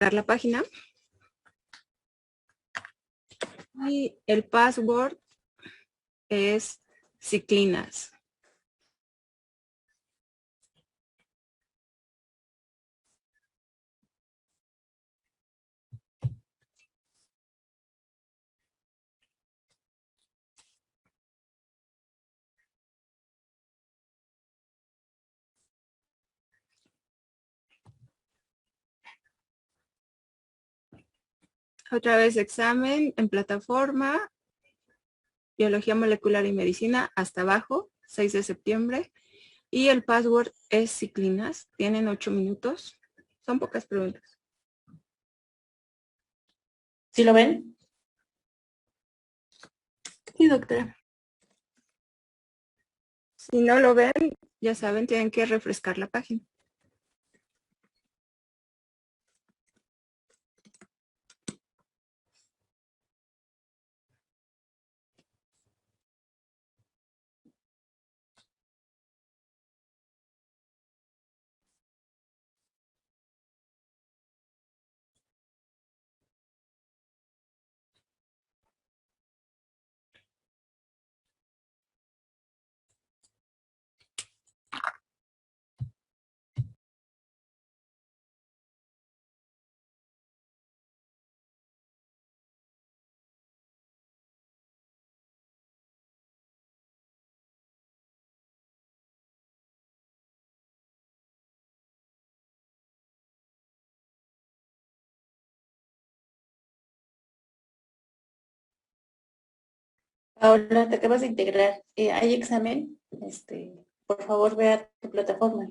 dar la página. Y el password es Ciclinas. Otra vez examen en plataforma, biología molecular y medicina, hasta abajo, 6 de septiembre. Y el password es Ciclinas. Tienen 8 minutos. Son pocas preguntas. ¿Sí lo ven? Sí, doctora. Si no lo ven, ya saben, tienen que refrescar la página. Paola, te acabas de integrar. ¿Hay examen? Por favor, ve a tu plataforma.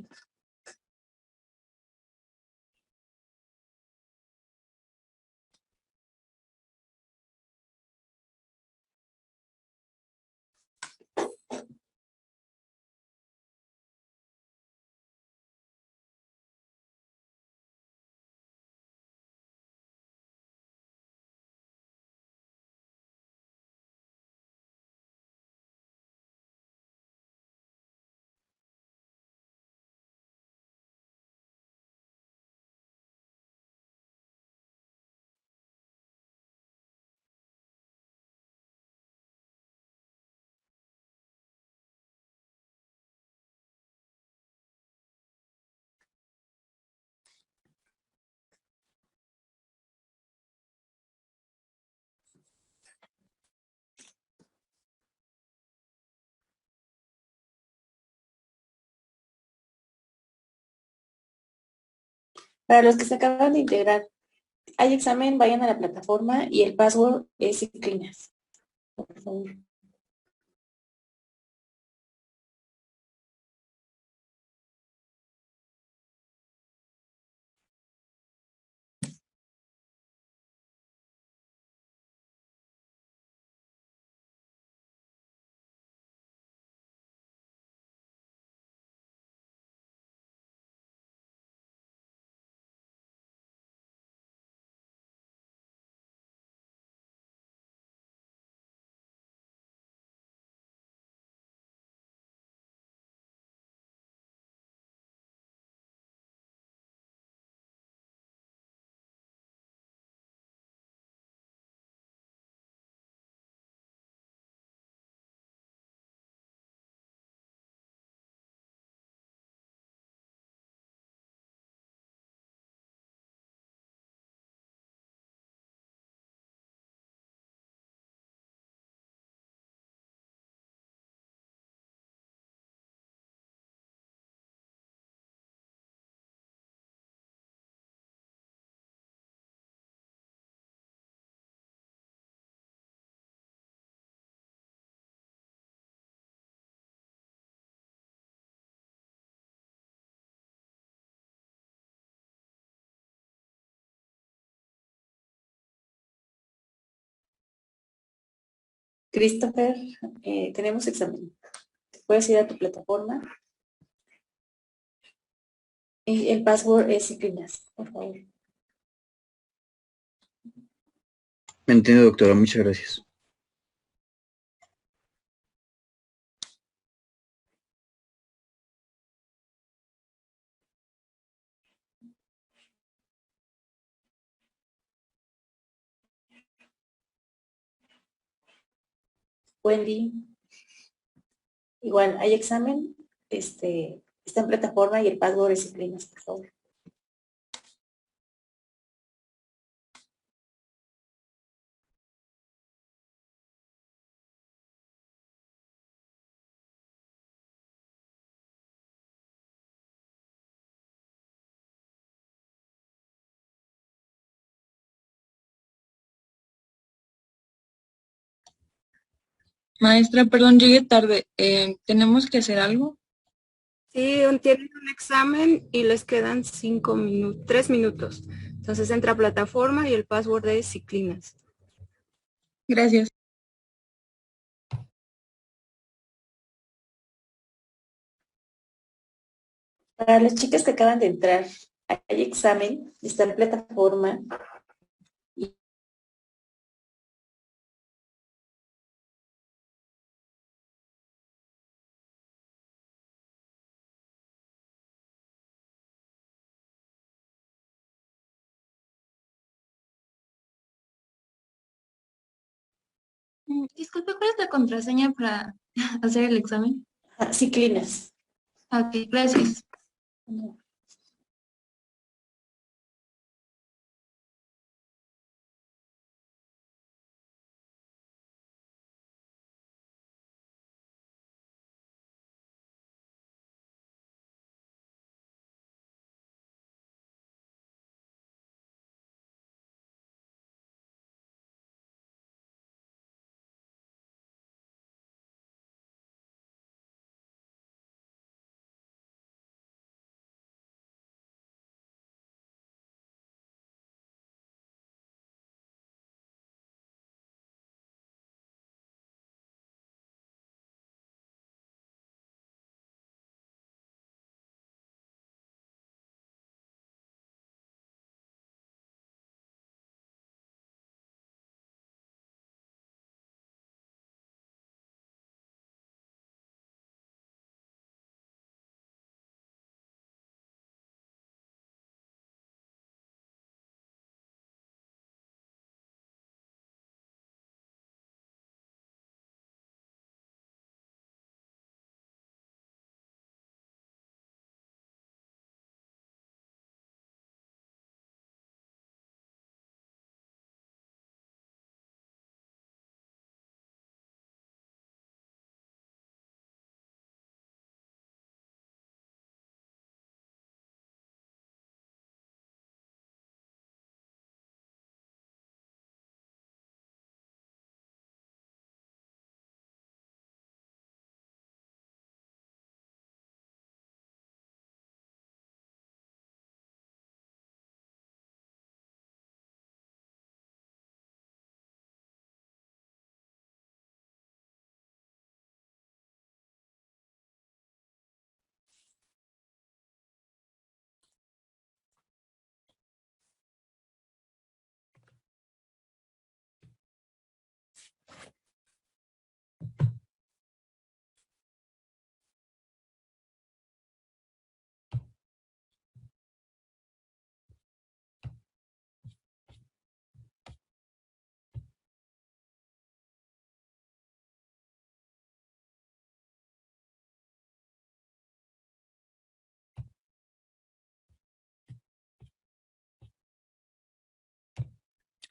Para los que se acaban de integrar, hay examen, vayan a la plataforma y el password es Ciclinas. Por favor. Christopher, tenemos examen. Puedes ir a tu plataforma. Y el password es Ciclinas, por favor. Me entiendo, doctora. Muchas gracias. Wendy. Igual, hay examen, está en plataforma y el password es Ciclinas, por favor. Maestra, perdón, llegué tarde. ¿Tenemos que hacer algo? Sí, tienen un examen y les quedan 5 minutos, 3 minutos. Entonces entra a plataforma y el password es Ciclinas. Gracias. Para las chicas que acaban de entrar, hay examen, está en plataforma. Disculpe, ¿cuál es la contraseña para hacer el examen? Ciclinas. Ok, gracias.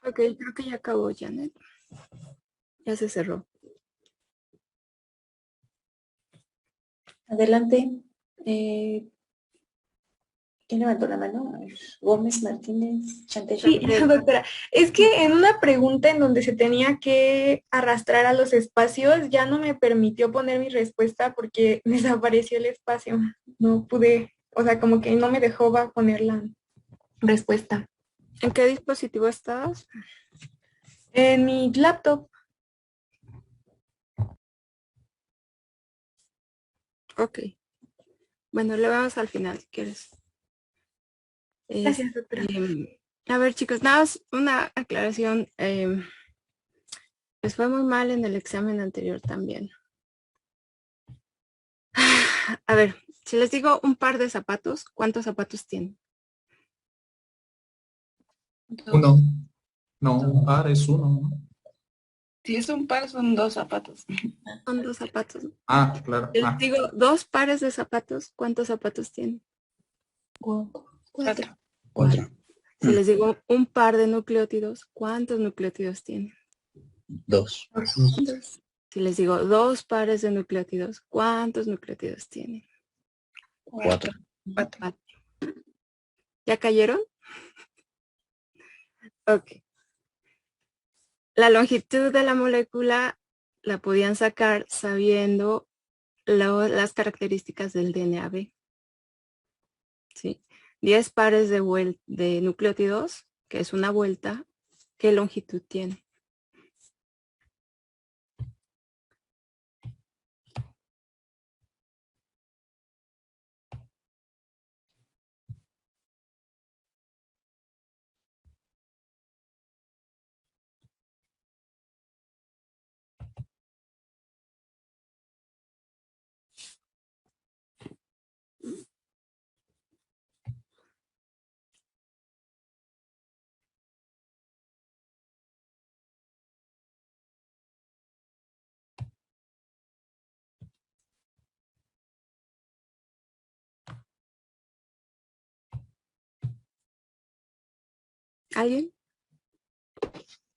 Ok, creo que ya acabó, Janet. Ya se cerró. Adelante. ¿Quién levantó la mano? A ver, Gómez, Martínez, Chantel. Sí, doctora. Es que en una pregunta en donde se tenía que arrastrar a los espacios, ya no me permitió poner mi respuesta porque desapareció el espacio. No pude, o sea, como que no me dejó va a poner la respuesta. ¿En qué dispositivo estabas? En mi laptop. Ok. Bueno, le vamos al final, si quieres. Gracias, doctora. A ver, chicos, nada más una aclaración. Les fue muy mal en el examen anterior también. A ver, si les digo un par de zapatos, ¿cuántos zapatos tienen? Uno. No, un par es uno, ¿no? Si es un par, son 2 zapatos. Son 2 zapatos. Ah, claro. Les digo, 2 pares de zapatos. ¿Cuántos zapatos tienen? 4. 4. Si les digo un par de nucleótidos, ¿cuántos nucleótidos tienen? 2. 2. Si les digo 2 pares de nucleótidos, ¿cuántos nucleótidos tienen? 4. 4. ¿Ya cayeron? Ok. La longitud de la molécula la podían sacar sabiendo las características del DNA-B. ¿Sí? 10 pares de nucleótidos, que es una vuelta, ¿qué longitud tiene? ¿Alguien?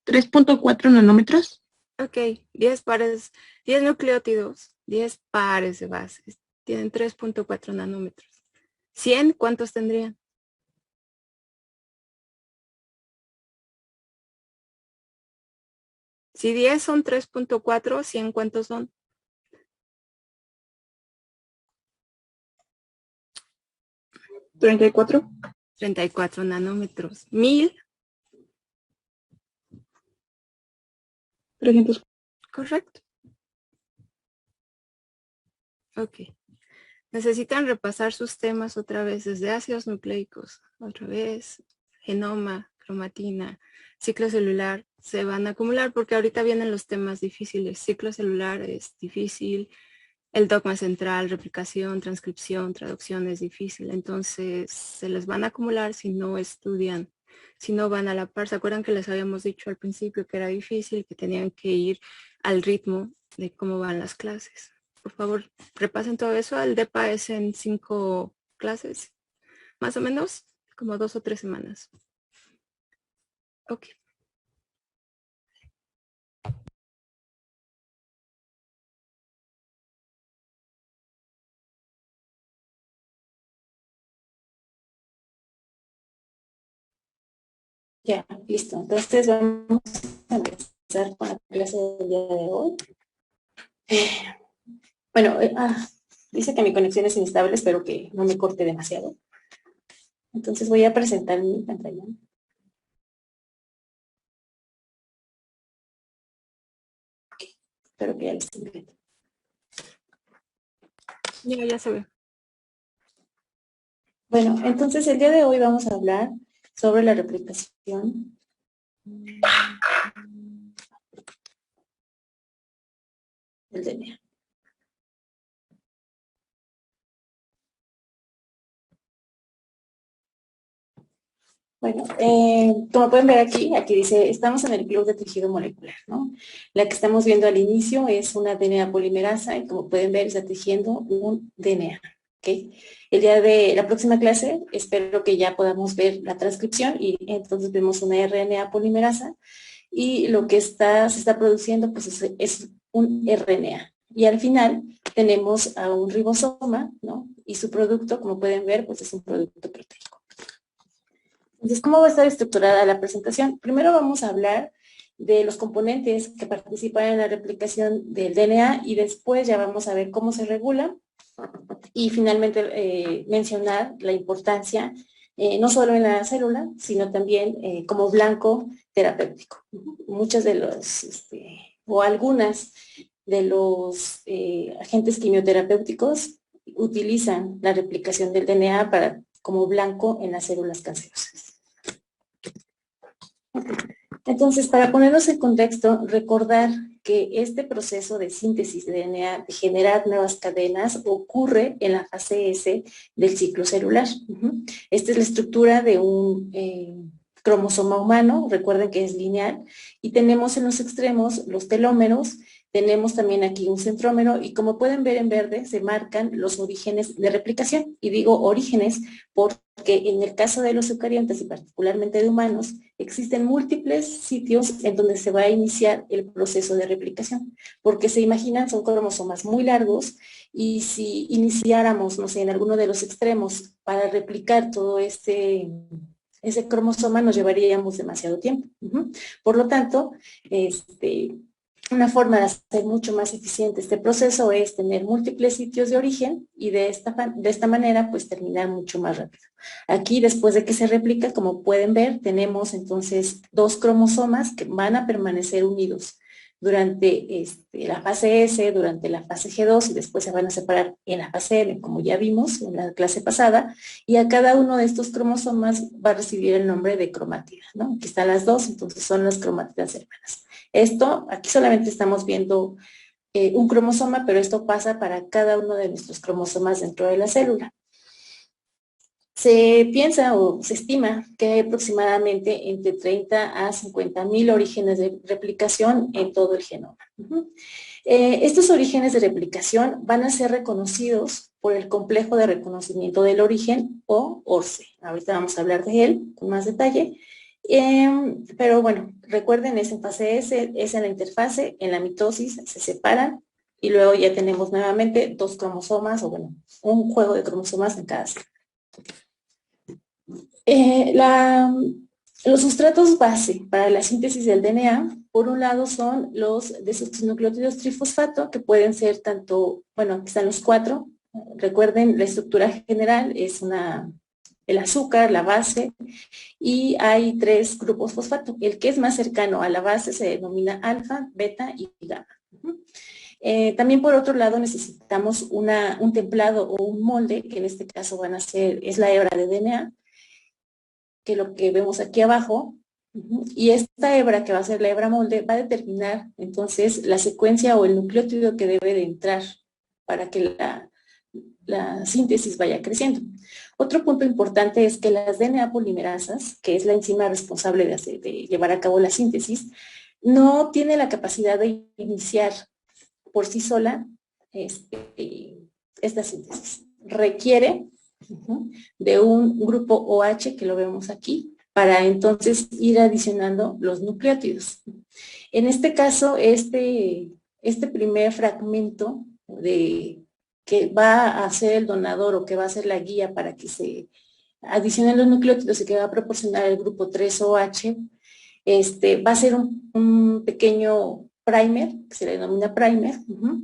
3.4 nanómetros. Ok, 10 pares, 10 nucleótidos, 10 pares de bases. Tienen 3.4 nanómetros. 100, ¿cuántos tendrían? Si 10 son 3.4, 100, ¿cuántos son? 34. 34 nanómetros. 1000. 300. Correcto. Ok. Necesitan repasar sus temas otra vez desde ácidos nucleicos, otra vez, genoma, cromatina, ciclo celular. Se van a acumular porque ahorita vienen los temas difíciles. Ciclo celular es difícil, el dogma central, replicación, transcripción, traducción es difícil. Entonces se les van a acumular si no estudian, si no van a la par. ¿Se acuerdan que les habíamos dicho al principio que era difícil, que tenían que ir al ritmo de cómo van las clases? Por favor, repasen todo eso. El DEPA es en 5 clases, más o menos, como 2 o 3 semanas. Ok. Ya, listo. Entonces vamos a empezar con la clase del día de hoy. Bueno, dice que mi conexión es inestable, espero que no me corte demasiado. Entonces voy a presentar mi pantalla. Ok, espero que ya lo estén viendo. Ya se ve. Bueno, entonces el día de hoy vamos a hablar sobre la replicación del DNA. Bueno, como pueden ver aquí dice, estamos en el club de tejido molecular, ¿no? La que estamos viendo al inicio es una DNA polimerasa y como pueden ver está tejiendo un DNA, ¿ok? El día de la próxima clase espero que ya podamos ver la transcripción y entonces vemos una RNA polimerasa y lo que se está produciendo pues es un RNA. Y al final tenemos a un ribosoma, ¿no? Y su producto, como pueden ver, pues es un producto proteico. Entonces, ¿cómo va a estar estructurada la presentación? Primero vamos a hablar de los componentes que participan en la replicación del DNA y después ya vamos a ver cómo se regula y finalmente mencionar la importancia no solo en la célula, sino también como blanco terapéutico. Muchas de los, o algunas de los agentes quimioterapéuticos utilizan la replicación del DNA como blanco en las células cancerosas. Entonces, para ponernos en contexto, recordar que este proceso de síntesis de DNA, de generar nuevas cadenas, ocurre en la fase S del ciclo celular. Esta es la estructura de un cromosoma humano, recuerden que es lineal, y tenemos en los extremos los telómeros, tenemos también aquí un centrómero, y como pueden ver en verde, se marcan los orígenes de replicación, y digo orígenes porque en el caso de los eucariontes, y particularmente de humanos, existen múltiples sitios en donde se va a iniciar el proceso de replicación, porque se imaginan, son cromosomas muy largos, y si iniciáramos, no sé, en alguno de los extremos para replicar todo ese cromosoma, nos llevaríamos demasiado tiempo. Por lo tanto, una forma de hacer mucho más eficiente este proceso es tener múltiples sitios de origen y de esta manera pues terminar mucho más rápido. Aquí después de que se replica, como pueden ver, tenemos entonces 2 cromosomas que van a permanecer unidos durante la fase S, durante la fase G2 y después se van a separar en la fase M, como ya vimos en la clase pasada, y a cada uno de estos cromosomas va a recibir el nombre de cromátida, ¿no? Aquí están las 2, entonces son las cromátidas hermanas. Esto, aquí solamente estamos viendo un cromosoma, pero esto pasa para cada uno de nuestros cromosomas dentro de la célula. Se piensa o se estima que hay aproximadamente entre 30 a 50,000 orígenes de replicación en todo el genoma. Estos orígenes de replicación van a ser reconocidos por el complejo de reconocimiento del origen o ORCE. Ahorita vamos a hablar de él con más detalle. Pero bueno, recuerden, es en fase S, es en la interfase, en la mitosis se separan y luego ya tenemos nuevamente 2 cromosomas o bueno, un juego de cromosomas en cada célula. Los sustratos base para la síntesis del DNA, por un lado son los desoxinucleótidos trifosfato, que pueden ser tanto, bueno, aquí están los 4. Recuerden, la estructura general es el azúcar, la base, y hay 3 grupos fosfato. El que es más cercano a la base se denomina alfa, beta y gamma. También por otro lado necesitamos un templado o un molde, que en este caso es la hebra de DNA, que es lo que vemos aquí abajo, y esta hebra, que va a ser la hebra molde, va a determinar entonces la secuencia o el nucleótido que debe de entrar para que la síntesis vaya creciendo. Otro punto importante es que las DNA polimerasas, que es la enzima responsable de llevar a cabo la síntesis, no tiene la capacidad de iniciar por sí sola esta síntesis. Requiere de un grupo OH, que lo vemos aquí, para entonces ir adicionando los nucleótidos. En este caso, este primer fragmento que va a ser el donador o que va a ser la guía para que se adicionen los nucleótidos y que va a proporcionar el grupo 3OH, va a ser un pequeño primer, que se le denomina primer,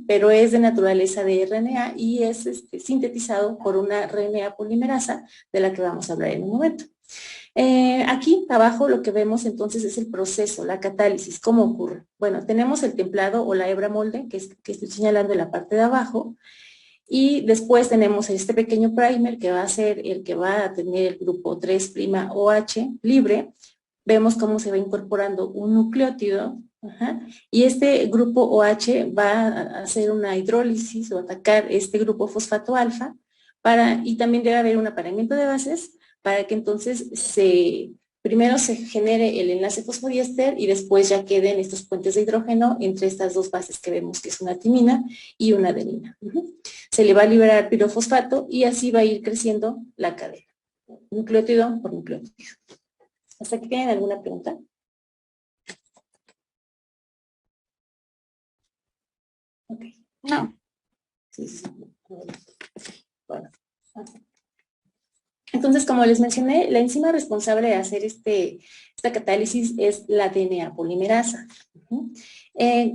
pero es de naturaleza de RNA y es sintetizado por una RNA polimerasa, de la que vamos a hablar en un momento. Aquí abajo lo que vemos entonces es el proceso, la catálisis. ¿Cómo ocurre? Bueno, tenemos el templado o la hebra molde, que estoy señalando en la parte de abajo, y después tenemos este pequeño primer, que va a ser el que va a tener el grupo 3'OH libre. Vemos cómo se va incorporando un nucleótido, y este grupo OH va a hacer una hidrólisis o atacar este grupo fosfato alfa, y también debe haber un apareamiento de bases para que entonces primero se genere el enlace fosfodiéster y después ya queden estos puentes de hidrógeno entre estas 2 bases que vemos, que es una timina y una adenina. Se le va a liberar pirofosfato y así va a ir creciendo la cadena, nucleótido por nucleótido. ¿Hasta aquí tienen alguna pregunta? Ok. No. Sí. Bueno. Entonces, como les mencioné, la enzima responsable de hacer esta catálisis es la DNA polimerasa.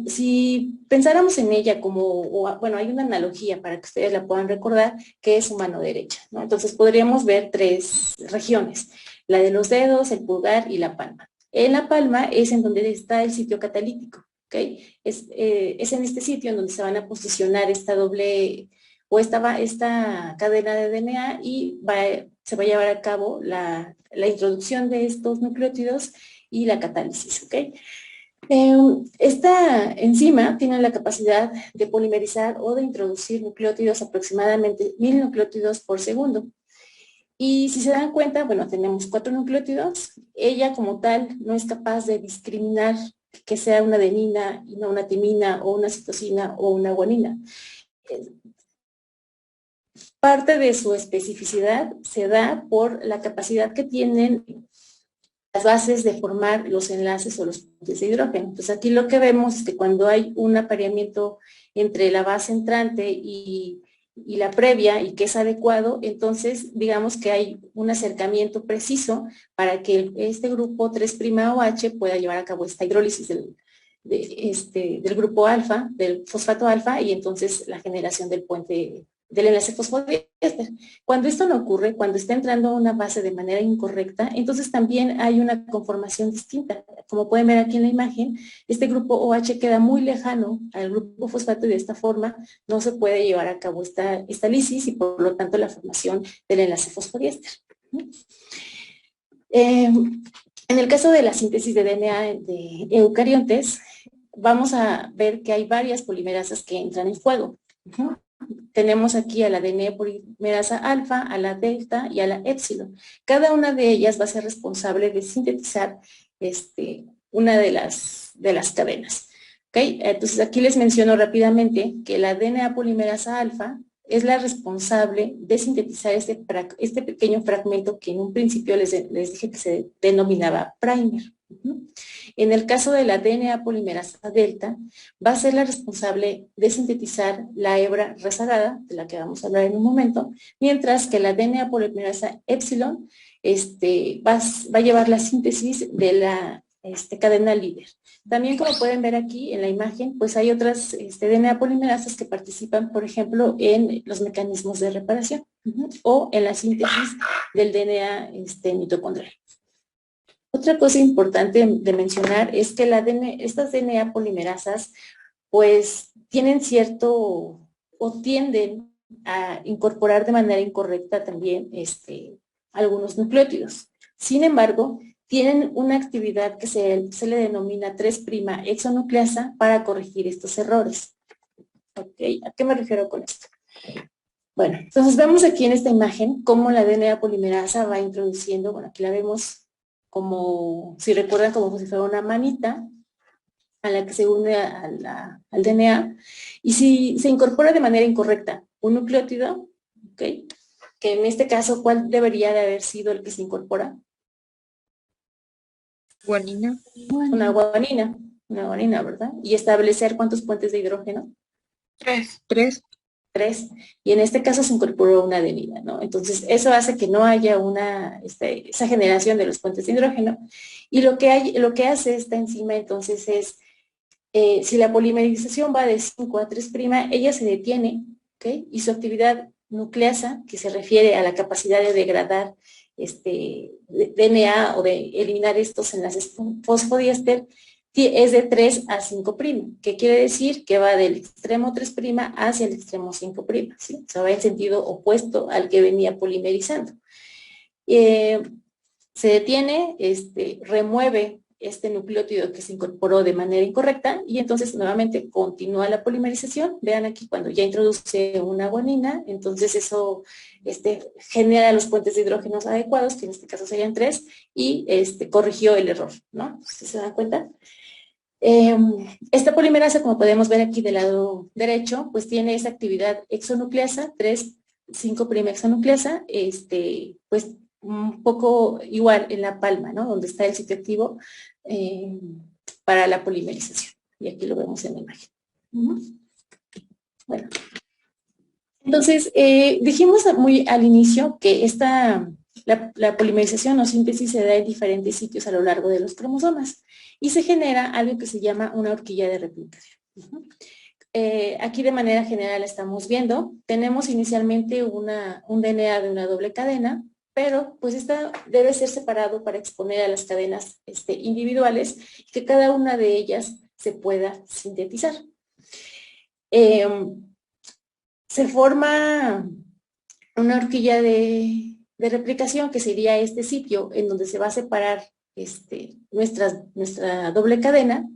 Si pensáramos en ella bueno, hay una analogía para que ustedes la puedan recordar, que es su mano derecha, ¿no? Entonces podríamos ver 3 regiones, la de los dedos, el pulgar y la palma. En la palma es en donde está el sitio catalítico, ¿ok? Es en este sitio en donde se van a posicionar esta doble o esta cadena de DNA y se va a llevar a cabo la introducción de estos nucleótidos y la catálisis, ¿ok? Esta enzima tiene la capacidad de polimerizar o de introducir nucleótidos, aproximadamente 1000 nucleótidos por segundo. Y si se dan cuenta, bueno, tenemos 4 nucleótidos. Ella como tal no es capaz de discriminar que sea una adenina y no una timina o una citosina o una guanina. Parte de su especificidad se da por la capacidad que tienen las bases de formar los enlaces o los puentes de hidrógeno. Entonces aquí lo que vemos es que cuando hay un apareamiento entre la base entrante y la previa y que es adecuado, entonces digamos que hay un acercamiento preciso para que este grupo 3'OH pueda llevar a cabo esta hidrólisis del grupo alfa, del fosfato alfa, y entonces la generación del puente del enlace fosfodiéster. Cuando esto no ocurre, cuando está entrando a una base de manera incorrecta, entonces también hay una conformación distinta. Como pueden ver aquí en la imagen, este grupo OH queda muy lejano al grupo fosfato y de esta forma no se puede llevar a cabo esta lisis y por lo tanto la formación del enlace fosfodiéster. En el caso de la síntesis de DNA de eucariontes, vamos a ver que hay varias polimerasas que entran en juego. Tenemos aquí a la DNA polimerasa alfa, a la delta y a la épsilon. Cada una de ellas va a ser responsable de sintetizar una de las cadenas. ¿Okay? Entonces aquí les menciono rápidamente que la DNA polimerasa alfa es la responsable de sintetizar este pequeño fragmento que en un principio les dije que se denominaba primer. En el caso de la DNA polimerasa delta, va a ser la responsable de sintetizar la hebra rezagada, de la que vamos a hablar en un momento, mientras que la DNA polimerasa epsilon va a llevar la síntesis de la cadena líder. También, como pueden ver aquí en la imagen, pues hay otras DNA polimerasas que participan, por ejemplo, en los mecanismos de reparación o en la síntesis del DNA mitocondrial. Otra cosa importante de mencionar es que estas DNA polimerasas pues tienen o tienden a incorporar de manera incorrecta también algunos nucleótidos. Sin embargo, tienen una actividad que se le denomina 3' hexanucleasa para corregir estos errores. ¿Okay? ¿A qué me refiero con esto? Bueno, entonces vemos aquí en esta imagen cómo la DNA polimerasa va introduciendo, bueno, aquí la vemos como, si recuerdan, como si fuera una manita a la que se une al DNA, y si se incorpora de manera incorrecta un nucleótido, ¿okay? Que en este caso, ¿cuál debería de haber sido el que se incorpora? Guanina. Una guanina, ¿verdad? Y establecer cuántos puentes de hidrógeno. 3. 3, y en este caso se incorporó una adenina, ¿no? Entonces, eso hace que no haya esa generación de los puentes de hidrógeno, y lo que hace esta enzima, entonces, es, si la polimerización va de 5 a 3', ella se detiene, ¿ok? Y su actividad nucleasa, que se refiere a la capacidad de degradar DNA o de eliminar estos enlaces fosfodiéster, es de 3 a 5', que quiere decir que va del extremo 3' hacia el extremo 5', ¿sí? O sea, va en sentido opuesto al que venía polimerizando. Se detiene, remueve este nucleótido que se incorporó de manera incorrecta y entonces nuevamente continúa la polimerización. Vean aquí cuando ya introduce una guanina, entonces eso genera los puentes de hidrógenos adecuados, que en este caso serían 3, y corrigió el error, ¿no? ¿Sí se dan cuenta? Esta polimerasa, como podemos ver aquí del lado derecho, pues tiene esa actividad hexanucleasa, 5' hexanucleasa, pues un poco igual en la palma, ¿no? Donde está el sitio activo para la polimerización. Y aquí lo vemos en la imagen. Bueno. Entonces, dijimos muy al inicio que la polimerización o síntesis se da en diferentes sitios a lo largo de los cromosomas y se genera algo que se llama una horquilla de replicación. Aquí de manera general estamos viendo, tenemos inicialmente un DNA de una doble cadena, pero pues esta debe ser separado para exponer a las cadenas individuales, que cada una de ellas se pueda sintetizar. Se forma una horquilla de replicación, que sería este sitio en donde se va a separar nuestra doble cadena.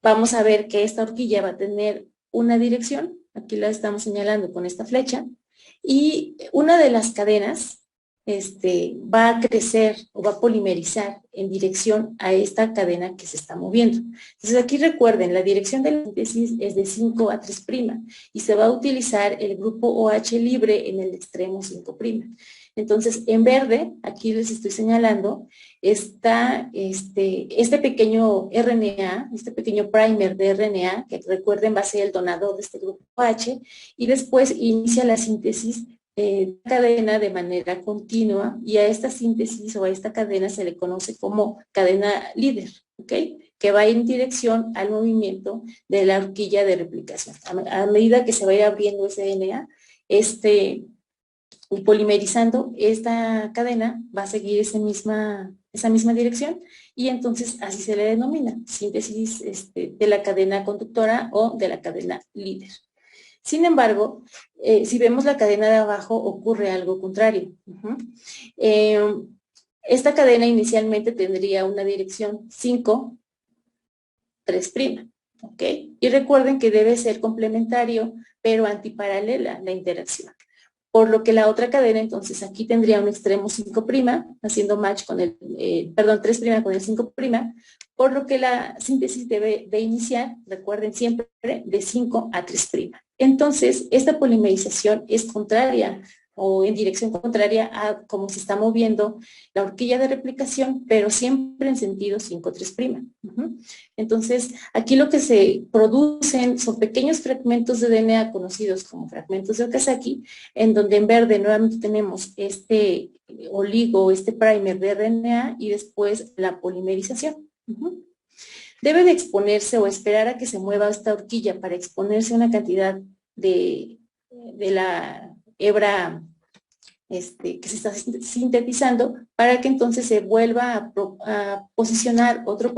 Vamos a ver que esta horquilla va a tener una dirección, aquí la estamos señalando con esta flecha, y una de las cadenas va a crecer o va a polimerizar en dirección a esta cadena que se está moviendo. Entonces aquí recuerden, la dirección de la síntesis es de 5 a 3' y se va a utilizar el grupo OH libre en el extremo 5'. Entonces, en verde, aquí les estoy señalando, está este pequeño RNA, este pequeño primer de RNA, que recuerden va a ser el donador de este grupo OH, y después inicia la síntesis cadena de manera continua, y a esta síntesis o a esta cadena se le conoce como cadena líder, ¿ok? Que va en dirección al movimiento de la horquilla de replicación. A medida que se vaya abriendo ese DNA, y polimerizando, esta cadena va a seguir esa misma dirección, y entonces así se le denomina síntesis de la cadena conductora o de la cadena líder. Sin embargo, si vemos la cadena de abajo, ocurre algo contrario. Esta cadena inicialmente tendría una dirección 5, 3', ¿ok? Y recuerden que debe ser complementario, pero antiparalela la interacción. Por lo que la otra cadena, entonces, aquí tendría un extremo 5', haciendo match con el, 3' con el 5', por lo que la síntesis debe de iniciar, recuerden siempre, de 5 a 3'. Entonces, esta polimerización es contraria o en dirección contraria a cómo se está moviendo la horquilla de replicación, pero siempre en sentido 5'. Entonces, aquí lo que se producen son pequeños fragmentos de DNA conocidos como fragmentos de Okazaki, en donde en verde nuevamente tenemos este oligo, este primer de RNA, y después la polimerización. Debe de exponerse o esperar a que se mueva esta horquilla para exponerse a una cantidad de la hebra que se está sintetizando, para que entonces se vuelva a posicionar otro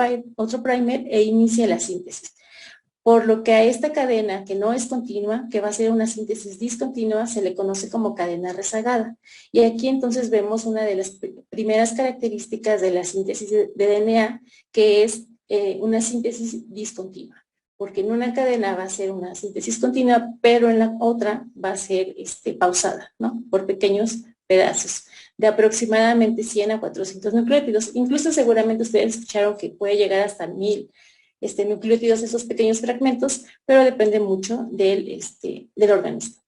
primer e inicie la síntesis. Por lo que a esta cadena, que no es continua, que va a ser una síntesis discontinua, se le conoce como cadena rezagada. Y aquí entonces vemos una de las primeras características de la síntesis de DNA, que es una síntesis discontinua. Porque en una cadena va a ser una síntesis continua, pero en la otra va a ser pausada, ¿no? Por pequeños pedazos, de aproximadamente 100 a 400 nucleótidos. Incluso seguramente ustedes escucharon que puede llegar hasta 1000 nucleótidos, esos pequeños fragmentos, pero depende mucho del organismo.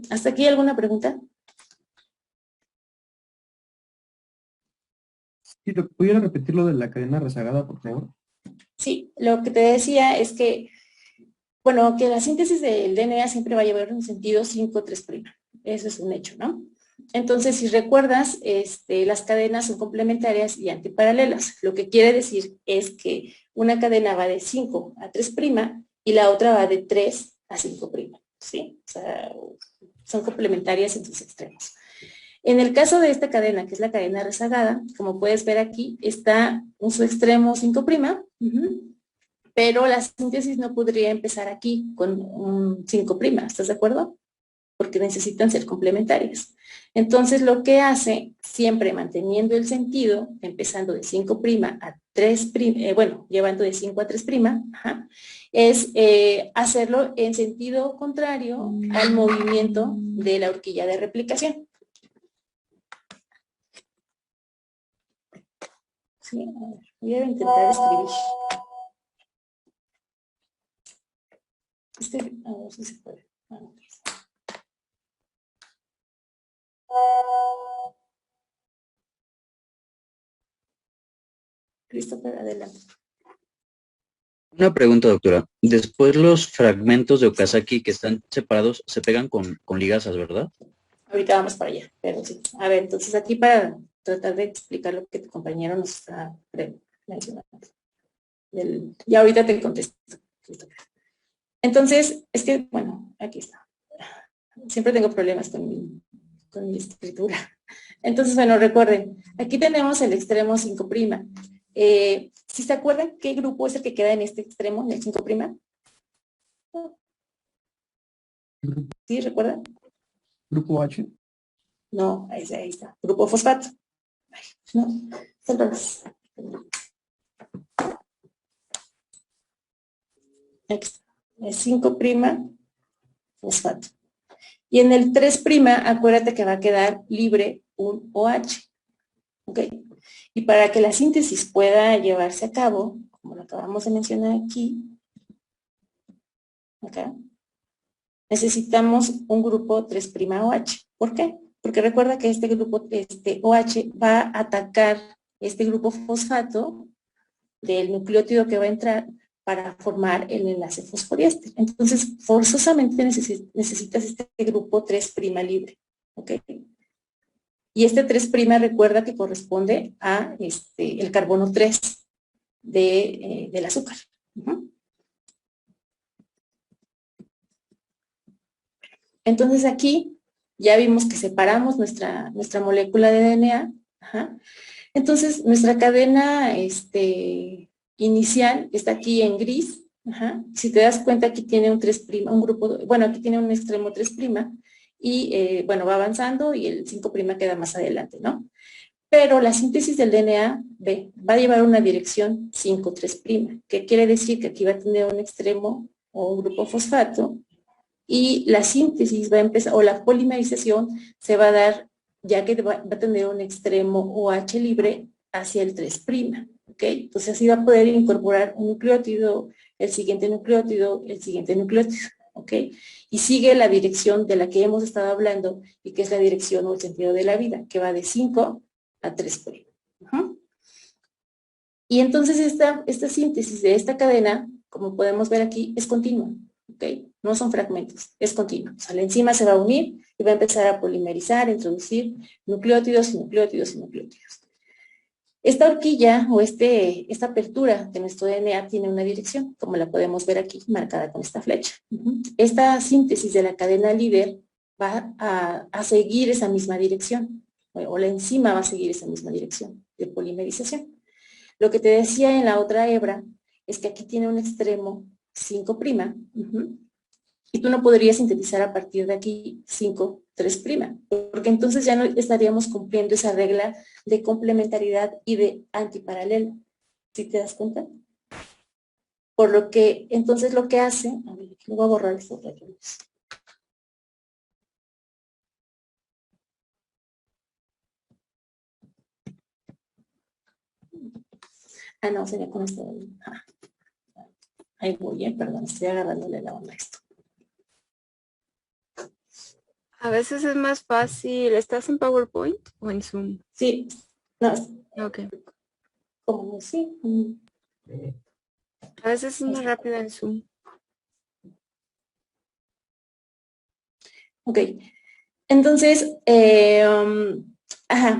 ¿Hasta aquí alguna pregunta? Sí, ¿pudiera repetir lo de la cadena rezagada, por favor? Sí, lo que te decía es que, bueno, que la síntesis del DNA siempre va a llevar un sentido 5'. Eso es un hecho, ¿no? Entonces, si recuerdas, las cadenas son complementarias y antiparalelas. Lo que quiere decir es que una cadena va de 5 a 3' y la otra va de 3 a 5', ¿sí? O sea, son complementarias en sus extremos. En el caso de esta cadena, que es la cadena rezagada, como puedes ver aquí, está en su extremo 5', pero la síntesis no podría empezar aquí con un 5', ¿estás de acuerdo? Porque necesitan ser complementarias. Entonces, lo que hace, siempre manteniendo el sentido, empezando de 5' a 3', llevando de 5 a 3', es hacerlo en sentido contrario al movimiento de la horquilla de replicación. Sí, a ver, voy a intentar escribir. A ver si se puede. Christopher, adelante. Una pregunta, doctora. Después los fragmentos de Okazaki que están separados se pegan con ligasas, ¿verdad? Ahorita vamos para allá, pero sí. A ver, entonces aquí para tratar de explicar lo que tu compañero nos está mencionando. Y ahorita te contesto. Entonces, es que, bueno, aquí está. Siempre tengo problemas con mi escritura. Entonces, bueno, recuerden, aquí tenemos el extremo 5'. Si se acuerdan, ¿qué grupo es el que queda en este extremo, en el 5'? ¿Sí, recuerdan? ¿Grupo H? No, ahí está. Grupo fosfato. Ay, no, entonces. Aquí está. El 5' fosfato. Y en el 3', acuérdate que va a quedar libre un OH. ¿Ok? Y para que la síntesis pueda llevarse a cabo, como lo acabamos de mencionar aquí, acá, necesitamos un grupo 3'OH. ¿Por qué? Porque recuerda que este grupo, OH, va a atacar este grupo fosfato del nucleótido que va a entrar para formar el enlace fosforiéster. Entonces, forzosamente necesitas este grupo 3' libre. ¿Ok? Y este 3' recuerda que corresponde a el carbono 3 del azúcar. Entonces aquí ya vimos que separamos nuestra molécula de DNA. Ajá. Entonces nuestra cadena inicial está aquí en gris. Ajá. Si te das cuenta, aquí tiene un 3', un grupo, bueno, aquí tiene un extremo 3' y bueno, va avanzando y el 5' queda más adelante, ¿no? Pero la síntesis del DNA va a llevar una dirección 5'3', que quiere decir que aquí va a tener un extremo o un grupo fosfato y la síntesis va a empezar, o la polimerización se va a dar ya que va a tener un extremo OH libre hacia el 3', ¿ok? Entonces así va a poder incorporar un nucleótido, el siguiente nucleótido, el siguiente nucleótido, ¿ok? Y sigue la dirección de la que hemos estado hablando y que es la dirección o el sentido de la vida, que va de 5 a 3'. Y entonces esta síntesis de esta cadena, como podemos ver aquí, es continua, ¿ok? No son fragmentos, es continua. O sea, la enzima se va a unir y va a empezar a polimerizar, a introducir nucleótidos y nucleótidos y nucleótidos. Esta horquilla o esta apertura de nuestro DNA tiene una dirección, como la podemos ver aquí, marcada con esta flecha. Esta síntesis de la cadena líder va a seguir esa misma dirección, o la enzima va a seguir esa misma dirección de polimerización. Lo que te decía en la otra hebra es que aquí tiene un extremo 5', y tú no podrías sintetizar a partir de aquí 5'3', porque entonces ya no estaríamos cumpliendo esa regla de complementariedad y de antiparalelo. ¿Sí te das cuenta? Por lo que, entonces lo que hace, a ver, lo voy a borrar esto otra vez. Ah, no, sería con esto. Ahí voy, perdón, estoy agarrándole la onda a esto. A veces es más fácil. ¿Estás en PowerPoint o en Zoom? Sí, no, Ok. como sí. A veces es más rápido en Zoom. Ok, entonces,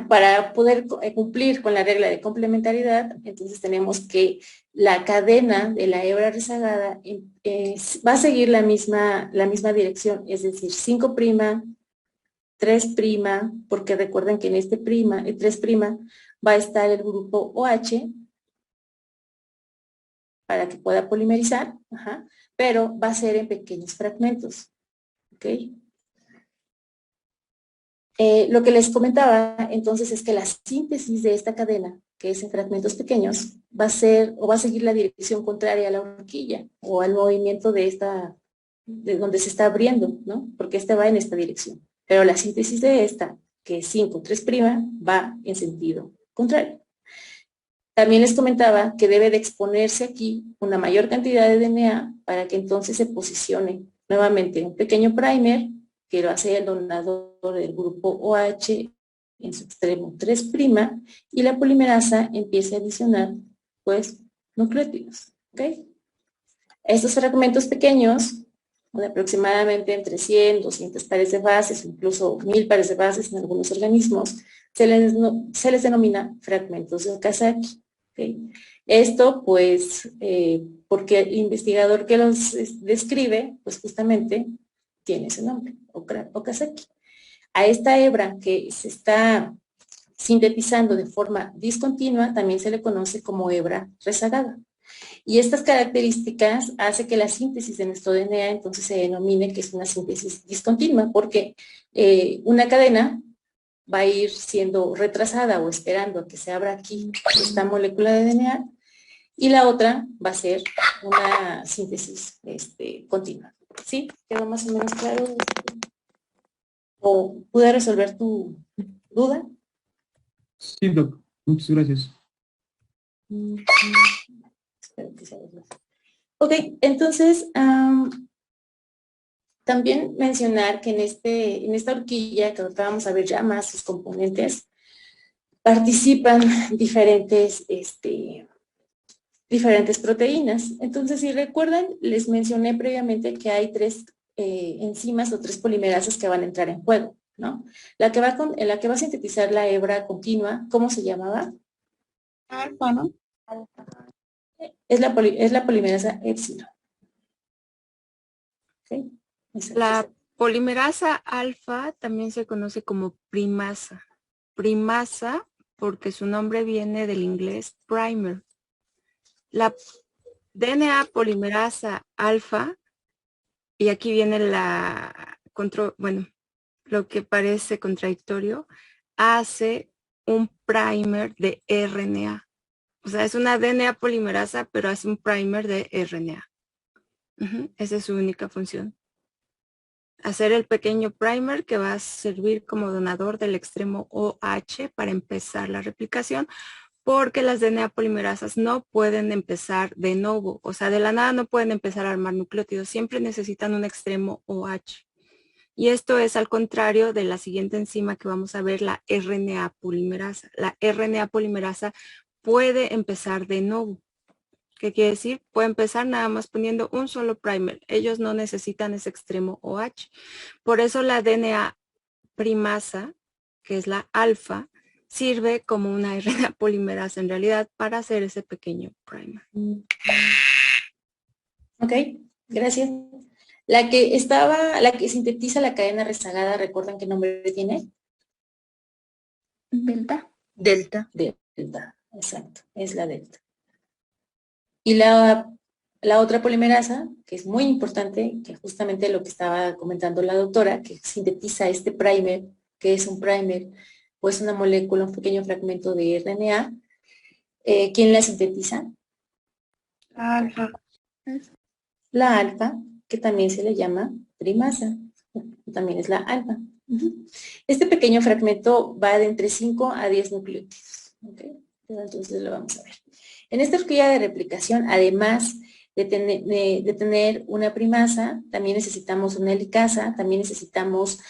para poder cumplir con la regla de complementariedad, entonces tenemos que la cadena de la hebra rezagada va a seguir la misma dirección, es decir, 5', 3', porque recuerden que en el 3' va a estar el grupo OH para que pueda polimerizar, pero va a ser en pequeños fragmentos, ¿ok? Lo que les comentaba entonces es que la síntesis de esta cadena, que es en fragmentos pequeños, va a ser o va a seguir la dirección contraria a la horquilla o al movimiento de donde se está abriendo, ¿no? Porque esta va en esta dirección. Pero la síntesis de esta, que es 5'3', va en sentido contrario. También les comentaba que debe de exponerse aquí una mayor cantidad de DNA para que entonces se posicione nuevamente un pequeño primer que va a ser el donador del grupo OH en su extremo 3' y la polimerasa empieza a adicionar pues nucleótidos, ¿ok? Estos fragmentos pequeños, de aproximadamente entre 100, 200 pares de bases, incluso 1000 pares de bases en algunos organismos, se les denomina fragmentos de Okazaki. ¿Okay? Esto, pues, porque el investigador que los describe, pues justamente tiene ese nombre, Okazaki. A esta hebra que se está sintetizando de forma discontinua, también se le conoce como hebra rezagada. Y estas características hace que la síntesis de nuestro DNA entonces se denomine que es una síntesis discontinua, porque una cadena va a ir siendo retrasada o esperando a que se abra aquí esta molécula de DNA y la otra va a ser una síntesis continua. ¿Sí? ¿Quedó más o menos claro? ¿O pude resolver tu duda? Sí, doc. Muchas gracias. Espero que sea verdad. Ok, entonces, también mencionar que en esta horquilla, que ahorita vamos a ver ya más sus componentes, participan diferentes proteínas. Entonces, si recuerdan, les mencioné previamente que hay tres enzimas o tres polimerasas que van a entrar en juego, ¿no? La que va a sintetizar la hebra continua, ¿cómo se llamaba? Alfa, ¿no? Es la polimerasa épsilon. ¿Okay? La polimerasa alfa también se conoce como primasa. Primasa porque su nombre viene del inglés primer. La DNA polimerasa alfa, y aquí viene lo que parece contradictorio, hace un primer de RNA. O sea, es una DNA polimerasa, pero hace un primer de RNA. Esa es su única función. Hacer el pequeño primer que va a servir como donador del extremo OH para empezar la replicación, porque las DNA polimerasas no pueden empezar de nuevo, o sea, de la nada no pueden empezar a armar nucleótidos, siempre necesitan un extremo OH. Y esto es al contrario de la siguiente enzima que vamos a ver, la RNA polimerasa. La RNA polimerasa puede empezar de nuevo. ¿Qué quiere decir? Puede empezar nada más poniendo un solo primer. Ellos no necesitan ese extremo OH. Por eso la DNA primasa, que es la alfa, sirve como una RNA polimerasa en realidad para hacer ese pequeño primer. Ok, gracias. La que sintetiza la cadena rezagada, ¿recuerdan qué nombre tiene? Delta. Delta. Delta, exacto, es la delta. Y la otra polimerasa, que es muy importante, que justamente lo que estaba comentando la doctora, que sintetiza este primer, que es un primer, pues una molécula, un pequeño fragmento de RNA. ¿Quién la sintetiza? Alfa. La alfa, que también se le llama primasa, también es la alfa. Este pequeño fragmento va de entre 5 a 10 nucleótidos. ¿Okay? Entonces lo vamos a ver. En esta horquilla de replicación, además de tener una primasa, también necesitamos una helicasa, también necesitamos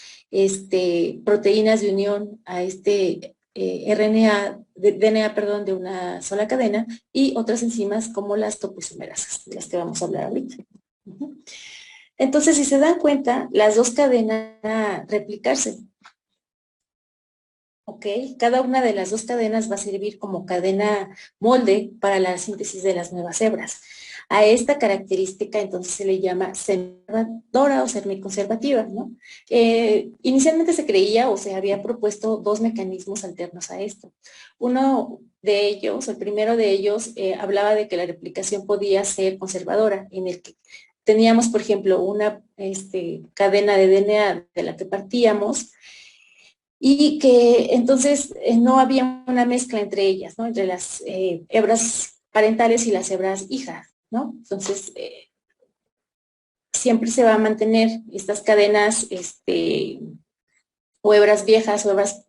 proteínas de unión a DNA, de una sola cadena, y otras enzimas como las topoisomerasas, de las que vamos a hablar ahorita. Entonces, si se dan cuenta, las dos cadenas van a replicarse. ¿Ok? Cada una de las dos cadenas va a servir como cadena molde para la síntesis de las nuevas hebras. A esta característica entonces se le llama semiconservadora o semiconservativa, ¿no? Inicialmente se creía o se había propuesto dos mecanismos alternos a esto. Uno de ellos, el primero de ellos, hablaba de que la replicación podía ser conservadora, en el que teníamos, por ejemplo, una cadena de DNA de la que partíamos, y que entonces no había una mezcla entre ellas, ¿no? Entre las hebras parentales y las hebras hijas, ¿no? Entonces, siempre se va a mantener estas cadenas o hebras viejas o hebras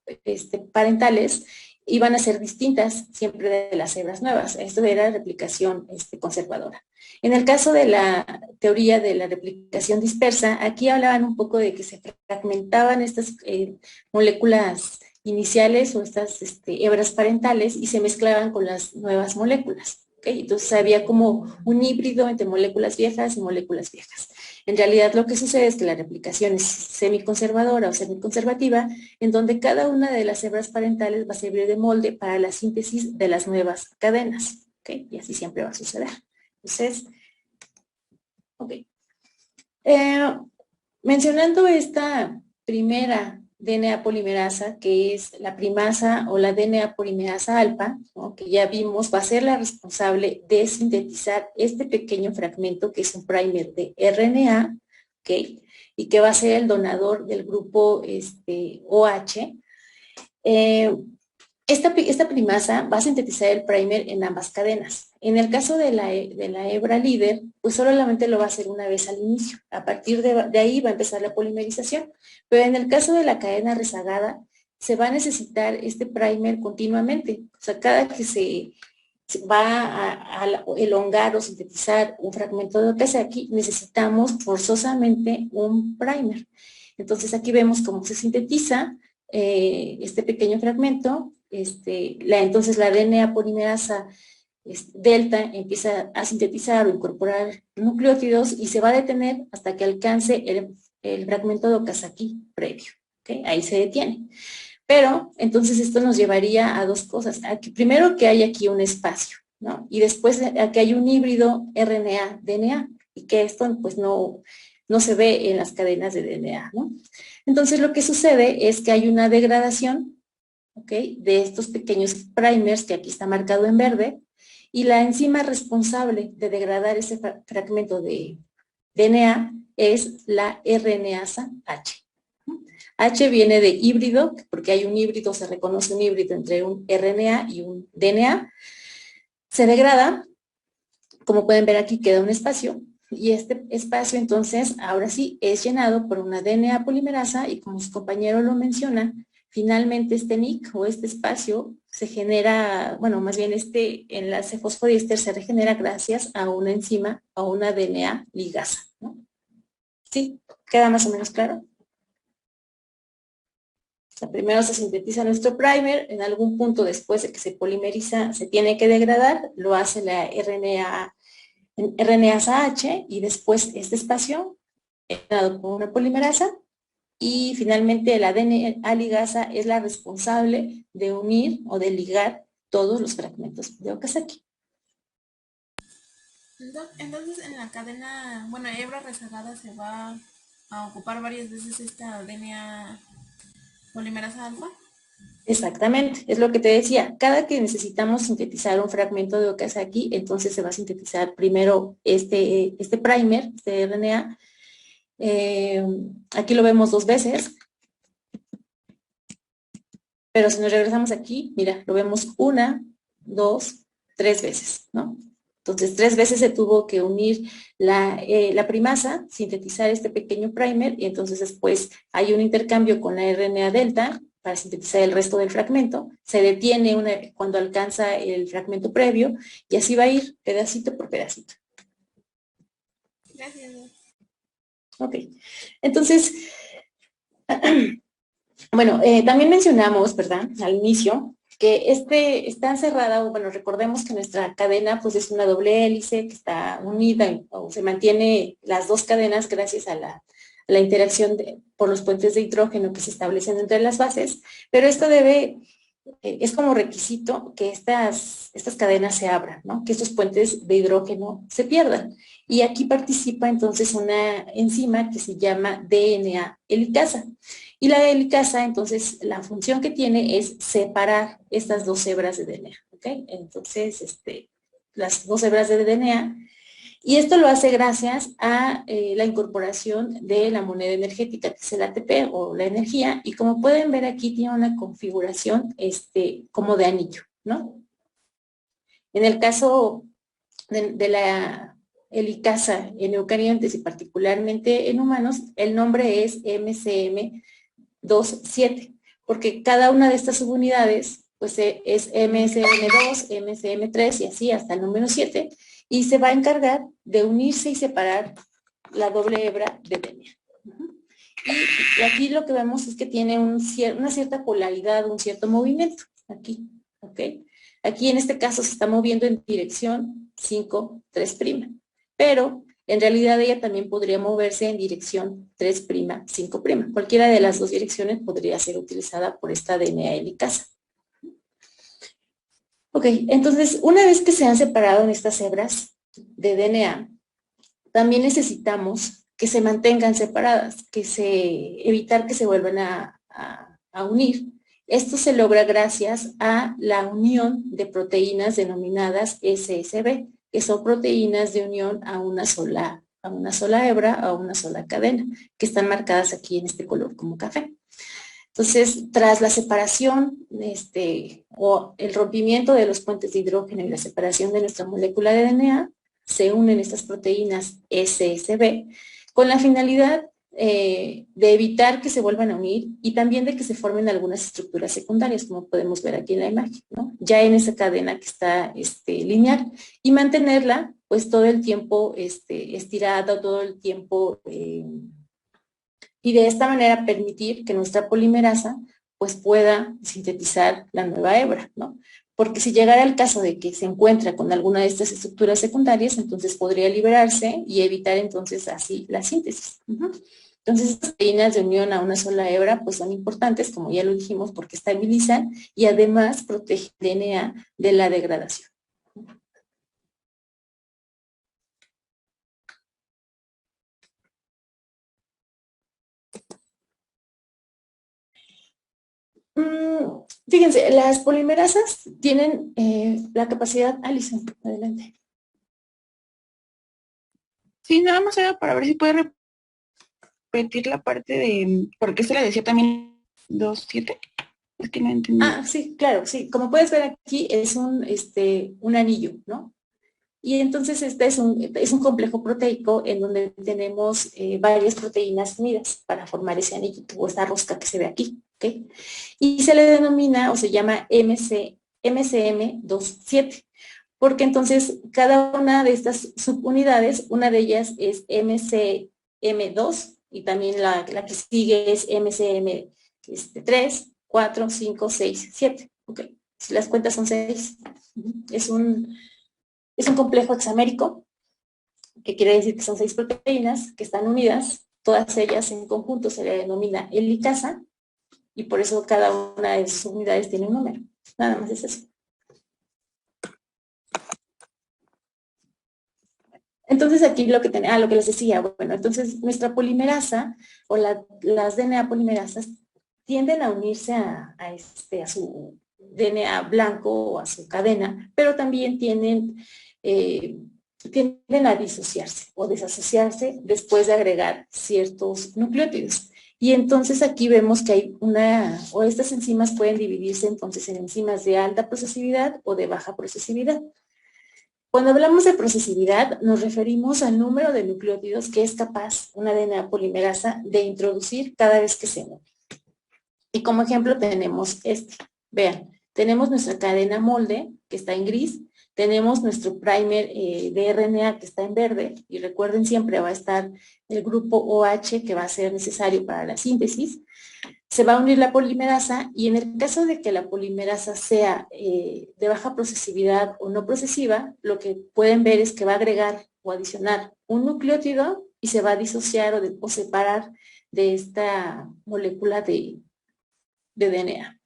parentales, y van a ser distintas siempre de las hebras nuevas. Esto era replicación conservadora. En el caso de la teoría de la replicación dispersa, aquí hablaban un poco de que se fragmentaban estas moléculas iniciales o estas hebras parentales y se mezclaban con las nuevas moléculas. ¿Okay? Entonces había como un híbrido entre moléculas viejas y moléculas viejas. En realidad lo que sucede es que la replicación es semiconservadora o semiconservativa, en donde cada una de las hebras parentales va a servir de molde para la síntesis de las nuevas cadenas. ¿Okay? Y así siempre va a suceder. Entonces, ok. Mencionando esta primera DNA polimerasa, que es la primasa o la DNA polimerasa alfa, ¿no? Que ya vimos, va a ser la responsable de sintetizar este pequeño fragmento que es un primer de RNA, ¿ok? Y que va a ser el donador del grupo OH. Esta primasa va a sintetizar el primer en ambas cadenas. En el caso de la hebra líder, pues solamente lo va a hacer una vez al inicio. A partir de ahí va a empezar la polimerización. Pero en el caso de la cadena rezagada, se va a necesitar este primer continuamente. O sea, cada que se va a elongar o sintetizar un fragmento de Okazaki, necesitamos forzosamente un primer. Entonces aquí vemos cómo se sintetiza este pequeño fragmento. Entonces la DNA polimerasa delta empieza a sintetizar o incorporar nucleótidos y se va a detener hasta que alcance el fragmento de Okazaki previo. ¿Okay? Ahí se detiene. Pero entonces esto nos llevaría a dos cosas. Primero que hay aquí un espacio, ¿no? Y después a que hay un híbrido RNA-DNA y que esto pues no se ve en las cadenas de DNA, ¿no? Entonces lo que sucede es que hay una degradación, ¿ok? De estos pequeños primers que aquí está marcado en verde y la enzima responsable de degradar ese fragmento de DNA es la RNasa H. H viene de híbrido, porque hay un híbrido, se reconoce un híbrido entre un RNA y un DNA. Se degrada, como pueden ver aquí queda un espacio, y este espacio entonces ahora sí es llenado por una DNA polimerasa y como su compañero lo menciona, finalmente este NIC o este espacio se genera, bueno, más bien este enlace fosfodiéster se regenera gracias a una enzima, a una DNA ligasa, ¿no? ¿Sí? ¿Queda más o menos claro? O sea, primero se sintetiza nuestro primer, en algún punto después de que se polimeriza se tiene que degradar, lo hace la RNasa H y después este espacio es dado por una polimerasa y finalmente la DNA ligasa es la responsable de unir o de ligar todos los fragmentos de Okazaki. Entonces en la cadena, bueno, hebra rezagada se va a ocupar varias veces esta DNA polimerasa alfa. Exactamente, es lo que te decía. Cada que necesitamos sintetizar un fragmento de Okazaki, entonces se va a sintetizar primero este primer, este RNA. Aquí lo vemos 2 veces. Pero si nos regresamos aquí, mira, lo vemos 1, 2, 3 veces, ¿no? Entonces, 3 veces se tuvo que unir la primasa, sintetizar este pequeño primer, y entonces después hay un intercambio con la RNA delta para sintetizar el resto del fragmento. Se detiene cuando alcanza el fragmento previo, y así va a ir pedacito por pedacito. Gracias. Ok. Entonces, bueno, también mencionamos, ¿verdad?, al inicio, que está encerrada, o bueno, recordemos que nuestra cadena pues es una doble hélice que está unida, o se mantiene las dos cadenas gracias a la interacción por los puentes de hidrógeno que se establecen entre las bases, pero esto es como requisito que estas cadenas se abran, ¿no? Que estos puentes de hidrógeno se pierdan. Y aquí participa entonces una enzima que se llama DNA helicasa. Y la helicasa, entonces, la función que tiene es separar estas 2 hebras de DNA, ¿ok? Entonces, las 2 hebras de DNA, y esto lo hace gracias a la incorporación de la moneda energética, que es el ATP o la energía, y como pueden ver aquí tiene una configuración como de anillo, ¿no? En el caso de la helicasa en eucariontes y particularmente en humanos, el nombre es MCM27, porque cada una de estas subunidades pues es MSM2, MSM3 y así hasta el número 7, y se va a encargar de unirse y separar la doble hebra de DNA. Y aquí lo que vemos es que tiene una cierta polaridad, un cierto 'movimiento, aquí, ¿ok? Aquí en este caso se está moviendo en dirección 5, 3', pero en realidad ella también podría moverse en dirección 3', 5'. Cualquiera de las 2 direcciones podría ser utilizada por esta DNA helicasa. Ok, entonces una vez que se han separado en estas hebras de DNA, también necesitamos que se mantengan separadas, evitar que se vuelvan a unir. Esto se logra gracias a la unión de proteínas denominadas SSB, que son proteínas de unión a una sola hebra, a una sola cadena, que están marcadas aquí en este color como café. Entonces, tras la separación o el rompimiento de los puentes de hidrógeno y la separación de nuestra molécula de DNA, se unen estas proteínas SSB con la finalidad de evitar que se vuelvan a unir y también de que se formen algunas estructuras secundarias, como podemos ver aquí en la imagen, ¿no? Ya en esa cadena que está lineal, y mantenerla pues todo el tiempo estirada, todo el tiempo, y de esta manera permitir que nuestra polimerasa pues pueda sintetizar la nueva hebra, ¿no? Porque si llegara el caso de que se encuentra con alguna de estas estructuras secundarias, entonces podría liberarse y evitar entonces así la síntesis. Entonces, estas proteínas de unión a una sola hebra pues son importantes, como ya lo dijimos, porque estabilizan y además protegen el DNA de la degradación. Fíjense, las polimerasas tienen la capacidad, Alison, adelante. Sí, nada más era para ver si puede repetir la parte de, porque se le decía también 2.7, es que no entendí. Ah, sí, claro, sí. Como puedes ver aquí es un anillo, ¿no? Y entonces este es un complejo proteico en donde tenemos varias proteínas unidas para formar ese anillo o esta rosca que se ve aquí, ¿ok? Y se le denomina o se llama MCM27, porque entonces cada una de estas subunidades, una de ellas es MCM2 y también la que sigue es MCM3, 4, 5, 6, 7, ¿ok? Si las cuentas son 6. Es un complejo hexamérico, que quiere decir que son 6 proteínas que están unidas, todas ellas en conjunto se le denomina helicasa, y por eso cada una de sus unidades tiene un número. Nada más es eso. Entonces aquí lo que les decía, bueno, entonces nuestra polimerasa o las DNA polimerasas tienden a unirse a su DNA blanco o a su cadena, pero también tienden a disociarse o desasociarse después de agregar ciertos nucleótidos. Y entonces aquí vemos que hay estas enzimas pueden dividirse entonces en enzimas de alta procesividad o de baja procesividad. Cuando hablamos de procesividad, nos referimos al número de nucleótidos que es capaz una DNA polimerasa de introducir cada vez que se une. Y como ejemplo tenemos Vean, tenemos nuestra cadena molde, que está en gris, tenemos nuestro primer de RNA, que está en verde, y recuerden siempre va a estar el grupo OH, que va a ser necesario para la síntesis. Se va a unir la polimerasa, y en el caso de que la polimerasa sea de baja procesividad o no procesiva, lo que pueden ver es que va a agregar o adicionar un nucleótido y se va a disociar o separar de esta molécula de DNA.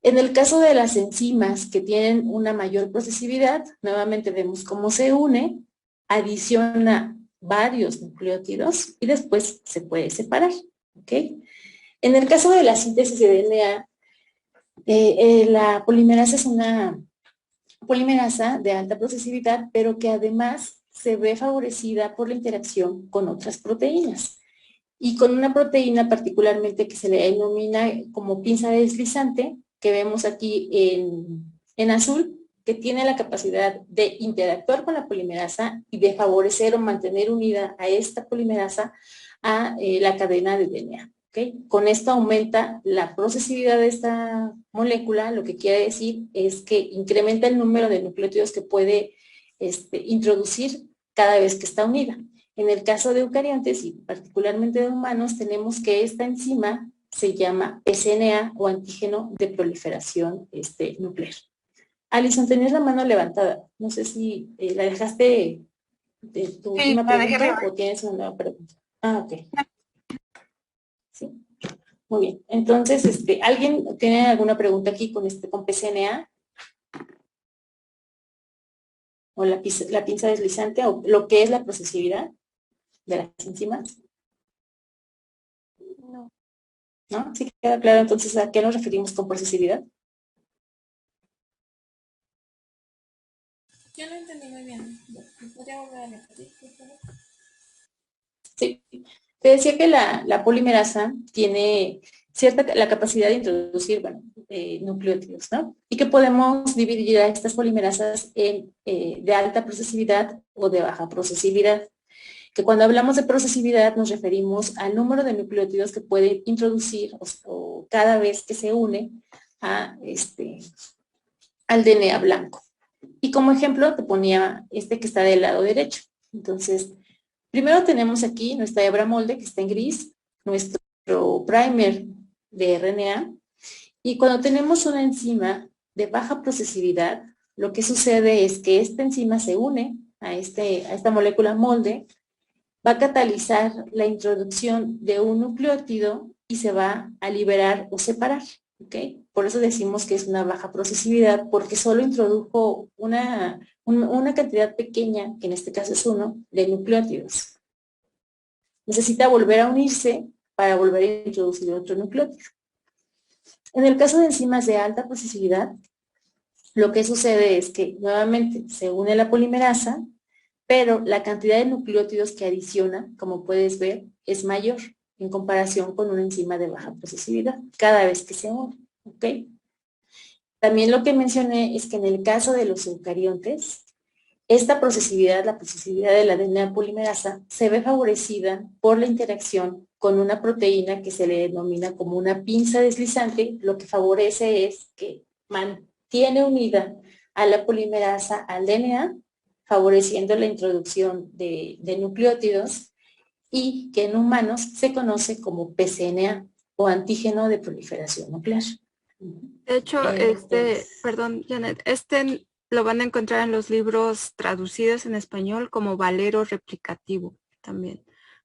En el caso de las enzimas que tienen una mayor procesividad, nuevamente vemos cómo se une, adiciona varios nucleótidos y después se puede separar. ¿Ok? En el caso de la síntesis de DNA, la polimerasa es una polimerasa de alta procesividad, pero que además se ve favorecida por la interacción con otras proteínas. Y con una proteína particularmente que se le denomina como pinza deslizante, que vemos aquí en azul, que tiene la capacidad de interactuar con la polimerasa y de favorecer o mantener unida a esta polimerasa a la cadena de DNA. ¿Okay? Con esto aumenta la procesividad de esta molécula, lo que quiere decir es que incrementa el número de nucleótidos que puede introducir cada vez que está unida. En el caso de eucariontes y particularmente de humanos, tenemos que esta enzima se llama SNA o antígeno de proliferación nuclear. Alison, tenías la mano levantada. No sé si la dejaste de tu última pregunta o tienes una nueva pregunta. Ah, ok. Sí. Muy bien. Entonces, ¿alguien tiene alguna pregunta aquí con PCNA? ¿O la pinza deslizante? ¿O lo que es la procesividad de las enzimas? No. ¿No? ¿Sí queda claro entonces a qué nos referimos con procesividad? Yo no entendí muy bien. ¿Podría volver a repetir, por favor? Sí. Te decía que la polimerasa tiene la capacidad de introducir, nucleótidos, ¿no? Y que podemos dividir a estas polimerasas en de alta procesividad o de baja procesividad. que cuando hablamos de procesividad nos referimos al número de nucleótidos que puede introducir o cada vez que se une a al DNA blanco. Y como ejemplo te ponía este que está del lado derecho. Entonces, primero tenemos aquí nuestra hebra molde que está en gris, nuestro primer de RNA, y cuando tenemos una enzima de baja procesividad, lo que sucede es que esta enzima se une a esta molécula molde, va a catalizar la introducción de un nucleótido y se va a liberar o separar. ¿Okay? Por eso decimos que es una baja procesividad, porque solo introdujo una cantidad pequeña, que en este caso es 1, de nucleótidos. Necesita volver a unirse para volver a introducir otro nucleótido. En el caso de enzimas de alta procesividad, lo que sucede es que nuevamente se une la polimerasa, pero la cantidad de nucleótidos que adiciona, como puedes ver, es mayor en comparación con una enzima de baja procesividad, cada vez que se une, ¿ok? También lo que mencioné es que en el caso de los eucariontes, esta procesividad, la procesividad de la DNA polimerasa, se ve favorecida por la interacción con una proteína que se le denomina como una pinza deslizante, lo que favorece es que mantiene unida a la polimerasa al DNA, favoreciendo la introducción de nucleótidos, y que en humanos se conoce como pCNA o antígeno de proliferación nuclear. De hecho, perdón, Janet, lo van a encontrar en los libros traducidos en español como valero replicativo también.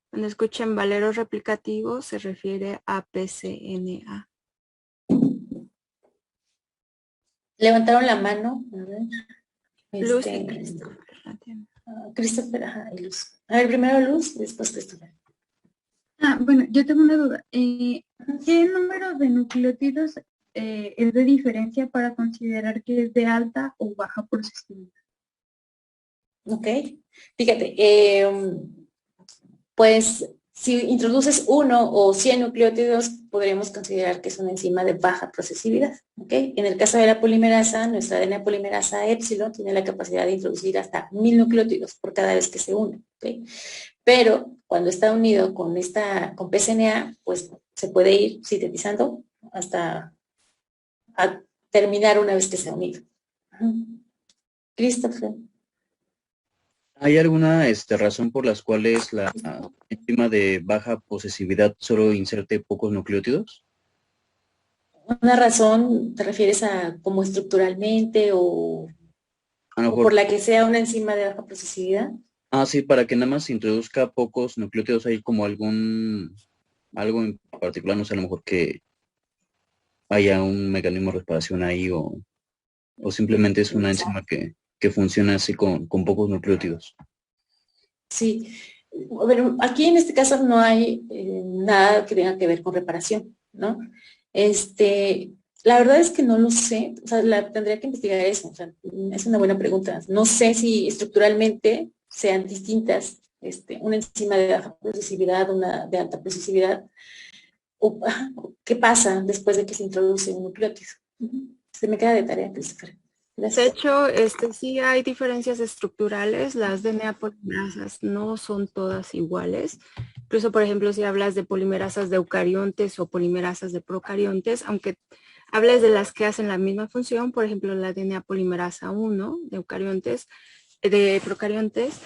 Cuando escuchen valero replicativo se refiere a pCNA. Levantaron la mano. A ver. Luz y Christopher. Christopher, ajá, y Luz. A ver, primero Luz y después Christopher. Bueno, yo tengo una duda. ¿Qué número de nucleótidos es de diferencia para considerar que es de alta o baja procesividad? Ok, fíjate, pues si introduces 1 o 100 nucleótidos, podríamos considerar que es una enzima de baja procesividad. ¿Okay? En el caso de la polimerasa, nuestra ADN polimerasa epsilon tiene la capacidad de introducir hasta 1000 nucleótidos por cada vez que se une. ¿Okay? Pero cuando está unido con pCNA, pues se puede ir sintetizando hasta a terminar una vez que se ha unido. Christopher. ¿Hay alguna razón por las cuales la enzima de baja posesividad solo inserte pocos nucleótidos? ¿Una razón te refieres a como estructuralmente o por la que sea una enzima de baja posesividad? Sí, para que nada más introduzca pocos nucleótidos. ¿Hay como algo en particular? No sé, a lo mejor que haya un mecanismo de reparación ahí o simplemente es una enzima que funciona así con pocos nucleótidos. Sí, bueno, aquí en este caso no hay nada que tenga que ver con reparación, ¿no? La verdad es que no lo sé, o sea, tendría que investigar eso, o sea, es una buena pregunta. No sé si estructuralmente sean distintas, una enzima de baja procesividad, una de alta procesividad, o qué pasa después de que se introduce un nucleótido. Se me queda de tarea, Christopher. De hecho, sí hay diferencias estructurales. Las DNA polimerasas no son todas iguales. Incluso, por ejemplo, si hablas de polimerasas de eucariontes o polimerasas de procariontes, aunque hables de las que hacen la misma función, por ejemplo, la DNA polimerasa 1 de procariontes,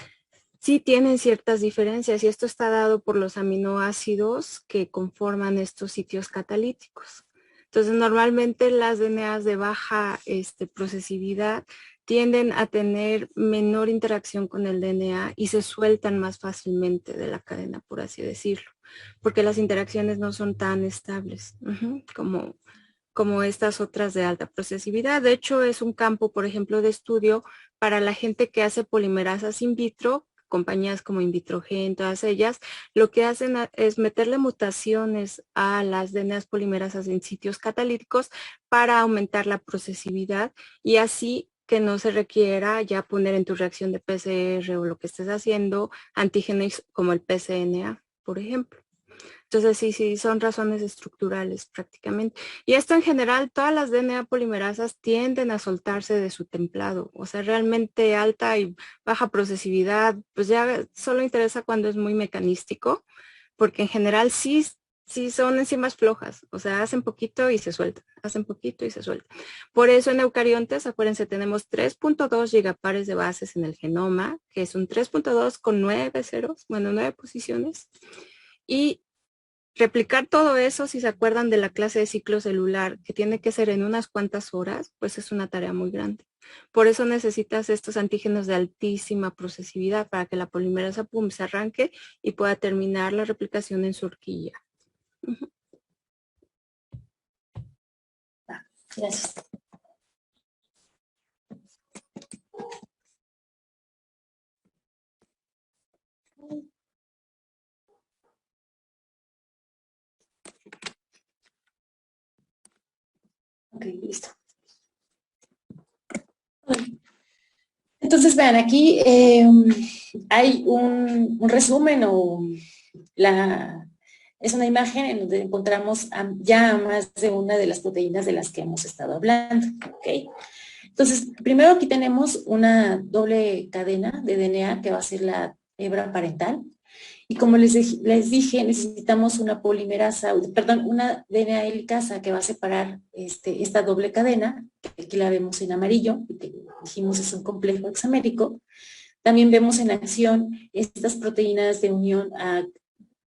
sí tienen ciertas diferencias y esto está dado por los aminoácidos que conforman estos sitios catalíticos. Entonces, normalmente las DNAs de baja procesividad tienden a tener menor interacción con el DNA y se sueltan más fácilmente de la cadena, por así decirlo, porque las interacciones no son tan estables como estas otras de alta procesividad. De hecho, es un campo, por ejemplo, de estudio para la gente que hace polimerasas in vitro, compañías como Invitrogen, todas ellas, lo que hacen es meterle mutaciones a las DNAs polimerasas en sitios catalíticos para aumentar la procesividad y así que no se requiera ya poner en tu reacción de PCR o lo que estés haciendo antígenos como el pCNA, por ejemplo. Entonces sí, son razones estructurales prácticamente. Y esto en general, todas las DNA polimerasas tienden a soltarse de su templado. O sea, realmente alta y baja procesividad, pues ya solo interesa cuando es muy mecanístico, porque en general sí son enzimas flojas. O sea, hacen poquito y se sueltan, hacen poquito y se sueltan. Por eso en eucariontes, acuérdense, tenemos 3.2 gigapares de bases en el genoma, que es un 3.2 con 9 ceros, bueno, 9 posiciones. Y replicar todo eso, si se acuerdan de la clase de ciclo celular, que tiene que ser en unas cuantas horas, pues es una tarea muy grande. Por eso necesitas estos antígenos de altísima procesividad para que la polimerasa pum se arranque y pueda terminar la replicación en su horquilla. Gracias. Ok, listo. Entonces, vean, aquí hay un resumen o es una imagen en donde encontramos ya más de una de las proteínas de las que hemos estado hablando. ¿Okay? Entonces, primero aquí tenemos una doble cadena de DNA que va a ser la hebra parental. Y como les dije, necesitamos una polimerasa, perdón, una DNA helicasa que va a separar esta doble cadena, que aquí la vemos en amarillo, y que dijimos es un complejo hexamérico. También vemos en acción estas proteínas de unión a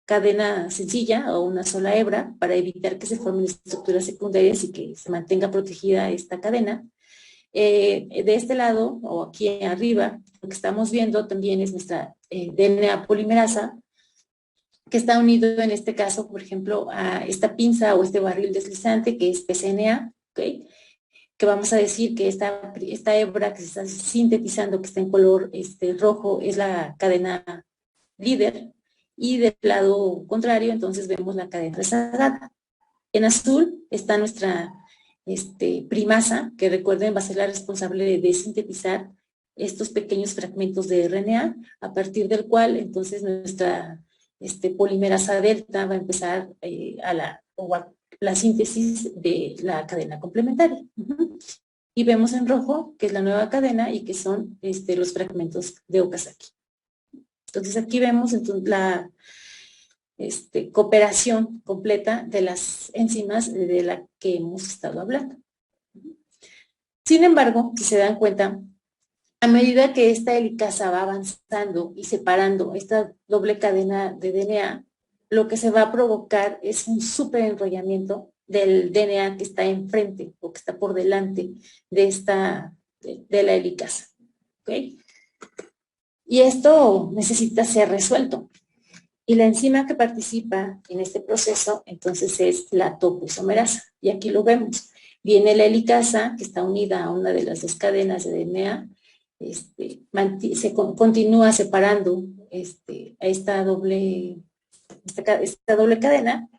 cadena sencilla o una sola hebra para evitar que se formen estructuras secundarias y que se mantenga protegida esta cadena. De este lado, o aquí arriba, lo que estamos viendo también es nuestra DNA polimerasa, que está unido en este caso, por ejemplo, a esta pinza o este barril deslizante que es PCNA, ¿okay? Que vamos a decir que esta hebra que se está sintetizando, que está en color rojo, es la cadena líder, y del lado contrario, entonces vemos la cadena rezagada. En azul está nuestra primasa, que recuerden va a ser la responsable de sintetizar estos pequeños fragmentos de RNA, a partir del cual entonces nuestra polimerasa delta va a empezar a la síntesis de la cadena complementaria. Y vemos en rojo que es la nueva cadena y que son los fragmentos de Okazaki. Entonces aquí vemos entonces, la cooperación completa de las enzimas de la que hemos estado hablando. Sin embargo, si se dan cuenta, a medida que esta helicasa va avanzando y separando esta doble cadena de DNA, lo que se va a provocar es un súper enrollamiento del DNA que está enfrente o que está por delante de la helicasa. ¿Okay? Y esto necesita ser resuelto. Y la enzima que participa en este proceso, entonces, es la topoisomerasa. Y aquí lo vemos. Viene la helicasa, que está unida a una de las dos cadenas de DNA, continúa separando a esta doble cadena,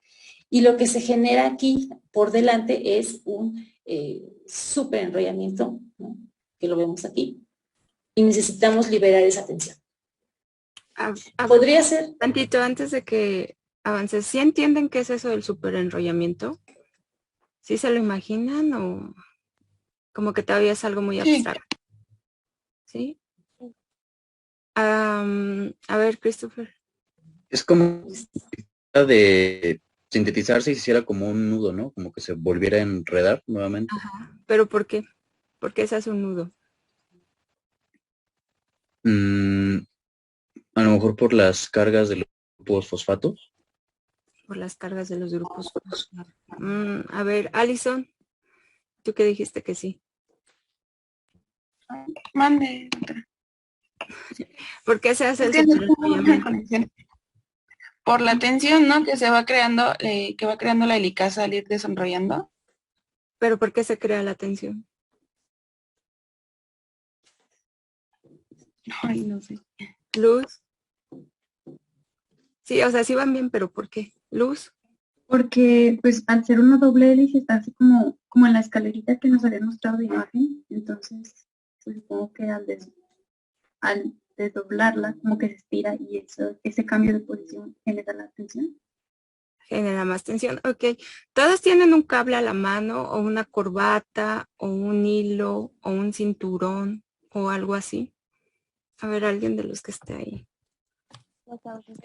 y lo que se genera aquí por delante es un súper enrollamiento, ¿no? Que lo vemos aquí, y necesitamos liberar esa tensión. Podría ser... Tantito antes de que avances, ¿sí entienden qué es eso del superenrollamiento? ¿Sí se lo imaginan o como que todavía es algo muy abstracto? ¿Sí? A ver, Christopher. Es como de sintetizarse y se hiciera como un nudo, ¿no? Como que se volviera a enredar nuevamente. Ajá. ¿Pero por qué? ¿Por qué se hace un nudo? A lo mejor por las cargas de los grupos fosfatos. Por las cargas de los grupos. A ver, Alison, ¿tú qué dijiste que sí? Mande. ¿Por qué se hace el superenrollamiento? Por la tensión, ¿no? Que se va creando, que va creando la helicasa al ir desenrollando. ¿Pero por qué se crea la tensión? Ay, no sé. Luz. Sí, o sea, sí van bien, pero ¿por qué? Luz. Porque, pues, al ser una doble hélice está así como en la escalerita que nos había mostrado de imagen, entonces, pues, supongo que al desdoblarla, como que se estira y ese cambio de posición genera la tensión. genera más tensión. Ok, todos tienen un cable a la mano o una corbata o un hilo o un cinturón o algo así. A ver, alguien de los que esté ahí.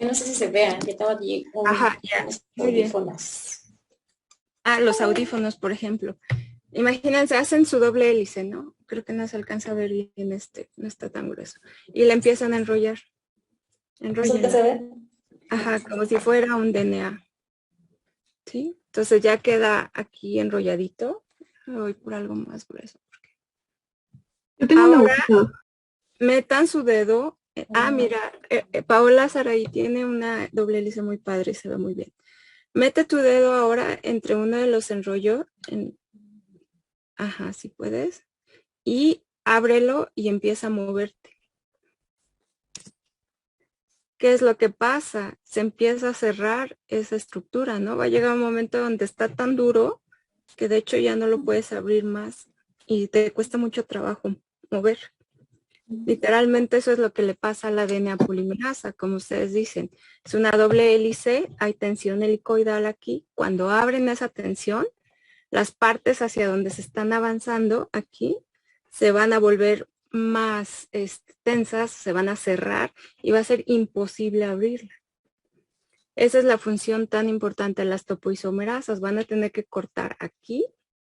No sé si se vean, yo tengo aquí Ajá, ya. unos Muy bien. audífonos. Ah, los audífonos, por ejemplo. Imagínense, hacen su doble hélice, ¿no? Creo que no se alcanza a ver bien no está tan grueso. Y le empiezan a enrollar. ¿No se alcanza a ver? Ajá, como si fuera un DNA. ¿Sí? Entonces ya queda aquí enrolladito. Voy por algo más grueso. Yo tengo una Ahora, duda. metan su dedo. Mira, Paola Saray tiene una doble hélice muy padre, se ve muy bien. Mete tu dedo ahora entre uno de los enrollos. Ajá, si puedes. Y ábrelo y empieza a moverte. ¿Qué es lo que pasa? Se empieza a cerrar esa estructura, ¿no? Va a llegar un momento donde está tan duro que de hecho ya no lo puedes abrir más y te cuesta mucho trabajo mover. Literalmente eso es lo que le pasa a la DNA polimerasa, como ustedes dicen. Es una doble hélice, hay tensión helicoidal aquí. Cuando abren esa tensión, las partes hacia donde se están avanzando aquí se van a volver más tensas, se van a cerrar y va a ser imposible abrirla. Esa es la función tan importante de las topoisomerasas. Van a tener que cortar aquí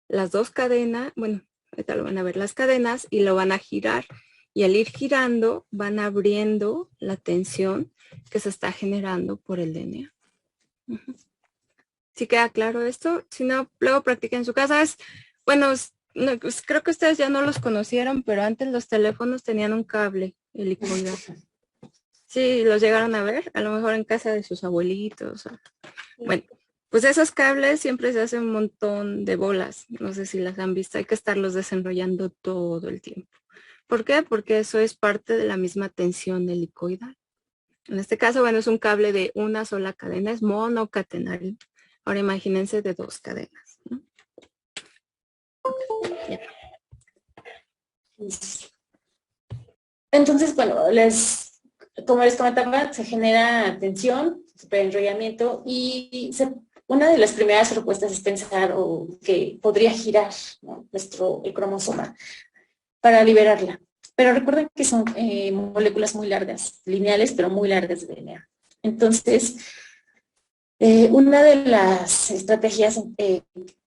las dos cadenas, bueno, ahorita lo van a ver, las cadenas y lo van a girar. Y al ir girando van abriendo la tensión que se está generando por el DNA. ¿Sí queda claro esto? Si no, luego practiquen en su casa. Bueno, pues creo que ustedes ya no los conocieron, pero antes los teléfonos tenían un cable helicoidal. Sí, los llegaron a ver, a lo mejor en casa de sus abuelitos. Bueno, pues esos cables siempre se hacen un montón de bolas. No sé si las han visto, hay que estarlos desenrollando todo el tiempo. ¿Por qué? Porque eso es parte de la misma tensión helicoidal. En este caso, bueno, es un cable de una sola cadena, es monocatenario. Ahora imagínense de dos cadenas, ¿no? Ya. Entonces, bueno, como les comentaba, se genera tensión, superenrollamiento y una de las primeras propuestas es pensar que podría girar, ¿no?, el cromosoma para liberarla. Pero recuerden que son moléculas muy largas, lineales, pero muy largas de DNA. Entonces, una de las estrategias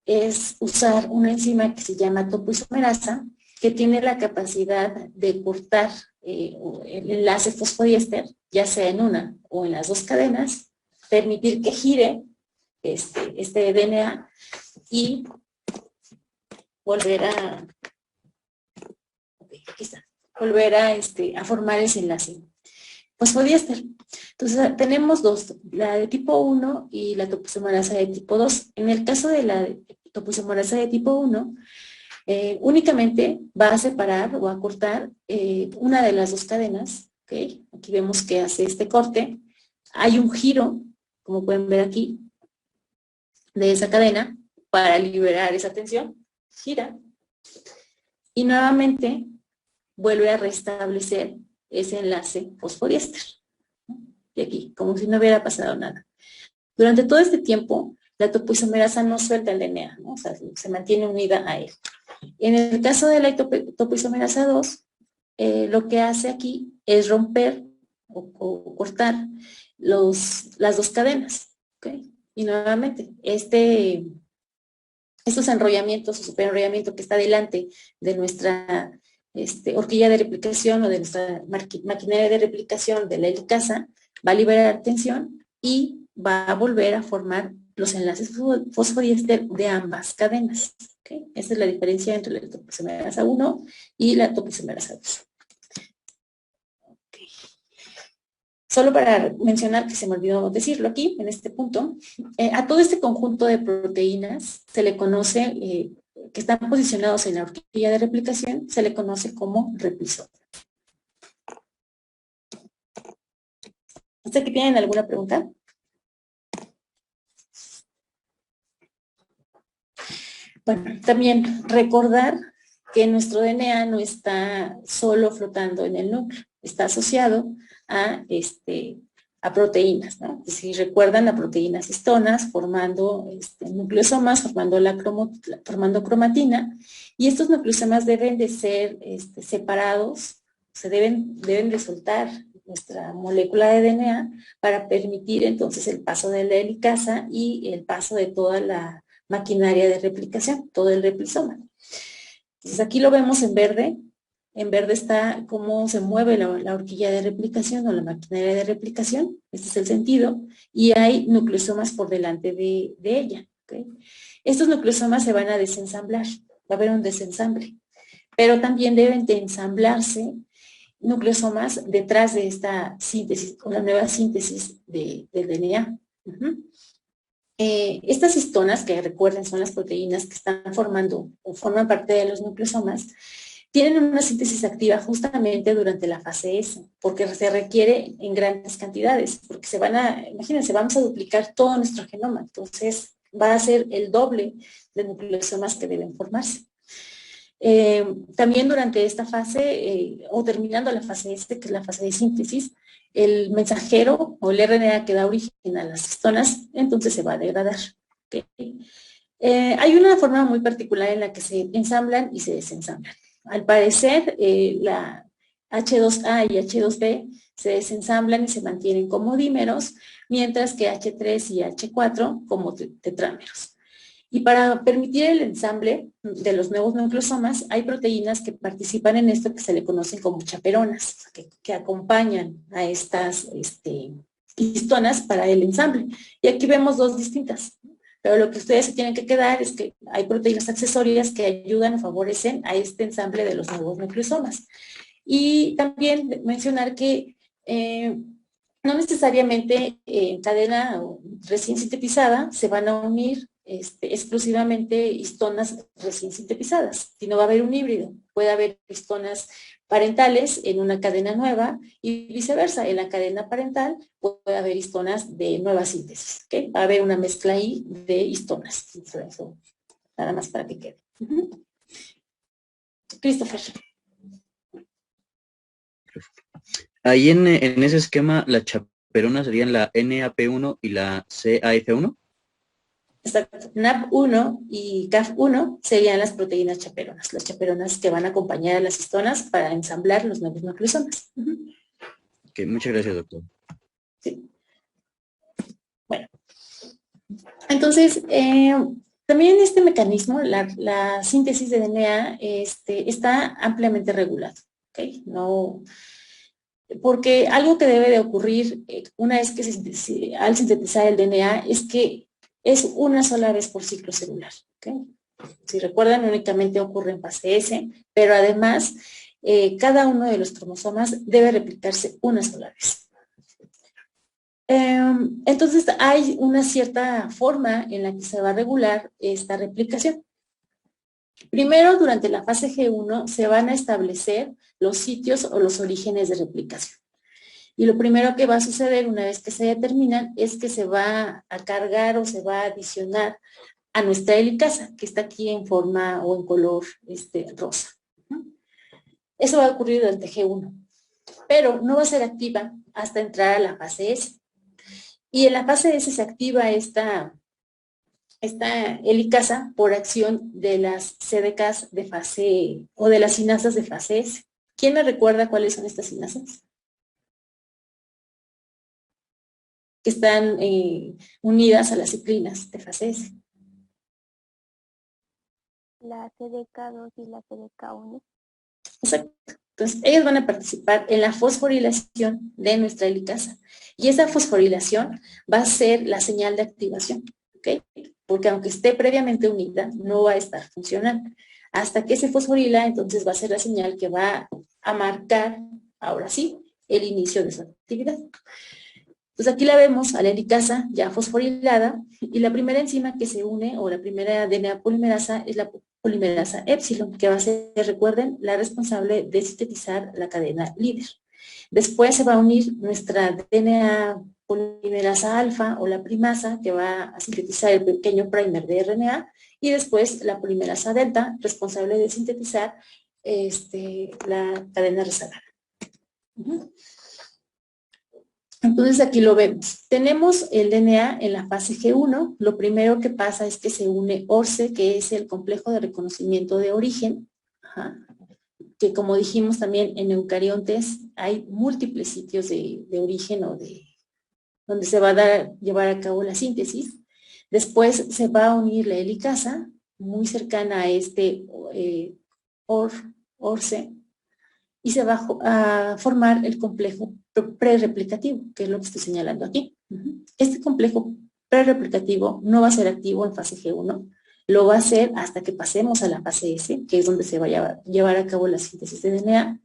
es usar una enzima que se llama topoisomerasa, que tiene la capacidad de cortar el enlace fosfodiéster, ya sea en una o en las dos cadenas, permitir que gire este DNA y volver a a formar ese enlace fosfodiéster. Entonces tenemos dos, la de tipo 1 y la topoisomerasa de tipo 2. En el caso de la topoisomerasa de tipo 1, únicamente va a separar o a cortar una de las dos cadenas. ¿Okay? Aquí vemos que hace este corte. Hay un giro, como pueden ver aquí, de esa cadena para liberar esa tensión. Gira. Y nuevamente vuelve a restablecer ese enlace fosfodiéster. De aquí, como si no hubiera pasado nada. Durante todo este tiempo, la topoisomerasa no suelta el DNA, ¿no? O sea, se mantiene unida a él. En el caso de la topoisomerasa 2, lo que hace aquí es romper o cortar las dos cadenas. ¿Okay? Y nuevamente, estos enrollamientos o superenrollamiento que está delante de nuestra horquilla de replicación o de nuestra maquinaria de replicación de la helicasa, va a liberar tensión y va a volver a formar los enlaces fosfodiéster de ambas cadenas. ¿Okay? Esa es la diferencia entre la topoisomerasa 1 y la topoisomerasa 2. Okay. Solo para mencionar, que se me olvidó decirlo aquí, en este punto, a todo este conjunto de proteínas se le conoce, que están posicionados en la horquilla de replicación, se le conoce como replisoma. ¿Hasta aquí tienen alguna pregunta? Bueno, también recordar que nuestro DNA no está solo flotando en el núcleo, está asociado a a proteínas, ¿no? Si recuerdan, a proteínas histonas formando nucleosomas, formando cromatina, y estos nucleosomas deben de ser separados, se deben de soltar nuestra molécula de DNA para permitir entonces el paso de la helicasa y el paso de toda la maquinaria de replicación, todo el replisoma. Entonces aquí lo vemos en verde. En verde está cómo se mueve la horquilla de replicación o la maquinaria de replicación. Este es el sentido. Y hay nucleosomas por delante de ella. ¿Okay? Estos nucleosomas se van a desensamblar. Va a haber un desensamble. Pero también deben de ensamblarse nucleosomas detrás de esta síntesis, o la nueva síntesis del DNA. Estas histonas, que recuerden son las proteínas que están formando o forman parte de los nucleosomas, tienen una síntesis activa justamente durante la fase S, porque se requiere en grandes cantidades, porque imagínense, vamos a duplicar todo nuestro genoma, entonces va a ser el doble de nucleosomas que deben formarse. También durante esta fase, o terminando la fase S, que es la fase de síntesis, el mensajero o el RNA que da origen a las histonas, entonces se va a degradar. ¿Okay? Hay una forma muy particular en la que se ensamblan y se desensamblan. Al parecer, la H2A y H2B se desensamblan y se mantienen como dímeros, mientras que H3 y H4 como tetrámeros. Y para permitir el ensamble de los nuevos nucleosomas, hay proteínas que participan en esto que se le conocen como chaperonas, que acompañan a estas histonas para el ensamble. Y aquí vemos dos distintas. Pero lo que ustedes se tienen que quedar es que hay proteínas accesorias que ayudan o favorecen a este ensamble de los nuevos nucleosomas. Y también mencionar que no necesariamente en cadena recién sintetizada se van a unir exclusivamente histonas recién sintetizadas, sino va a haber un híbrido. Puede haber histonas parentales en una cadena nueva y viceversa. En la cadena parental puede haber histonas de nueva síntesis. ¿Okay? Va a haber una mezcla ahí de histonas. Eso, nada más para que quede. Christopher. Ahí en ese esquema, la chaperona serían la NAP1 y la CAF1. Exacto. NAP1 y CAF1 serían las proteínas chaperonas, las chaperonas que van a acompañar a las histonas para ensamblar los nuevos nucleosomas. Okay, muchas gracias, doctor. Sí. Bueno, entonces, también este mecanismo, la síntesis de DNA, está ampliamente regulado. ¿Okay? No, porque algo que debe de ocurrir una vez que al sintetizar el DNA es que es una sola vez por ciclo celular. ¿Okay? Si recuerdan, únicamente ocurre en fase S, pero además cada uno de los cromosomas debe replicarse una sola vez. Entonces hay una cierta forma en la que se va a regular esta replicación. Primero, durante la fase G1 se van a establecer los sitios o los orígenes de replicación. Y lo primero que va a suceder una vez que se determinan es que se va a cargar o se va a adicionar a nuestra helicasa, que está aquí en forma o en color rosa. Eso va a ocurrir durante G1, pero no va a ser activa hasta entrar a la fase S. Y en la fase S se activa esta helicasa por acción de las CDKs de fase o de las sinasas de fase S. ¿Quién me recuerda cuáles son estas sinasas? Que están unidas a las ciclinas de fase S. La CDK2 y la CDK1. Exacto. Entonces, ellas van a participar en la fosforilación de nuestra helicasa. Y esa fosforilación va a ser la señal de activación, ¿ok? Porque aunque esté previamente unida, no va a estar funcionando. Hasta que se fosforila, entonces va a ser la señal que va a marcar, ahora sí, el inicio de su actividad. Entonces aquí la vemos a la helicasa ya fosforilada y la primera enzima que se une o la primera DNA polimerasa es la polimerasa epsilon, que va a ser, recuerden, la responsable de sintetizar la cadena líder. Después se va a unir nuestra DNA polimerasa alfa o la primasa que va a sintetizar el pequeño primer de RNA y después la polimerasa delta, responsable de sintetizar la cadena rezagada. Entonces aquí lo vemos. Tenemos el DNA en la fase G1. Lo primero que pasa es que se une ORCE, que es el complejo de reconocimiento de origen, que como dijimos también en eucariontes hay múltiples sitios de origen o de donde se va a llevar a cabo la síntesis. Después se va a unir la helicasa, muy cercana a este ORCE, y se va a formar el complejo prereplicativo, que es lo que estoy señalando aquí. Este complejo prereplicativo no va a ser activo en fase G1, lo va a hacer hasta que pasemos a la fase S, que es donde se va a llevar a cabo la síntesis de DNA,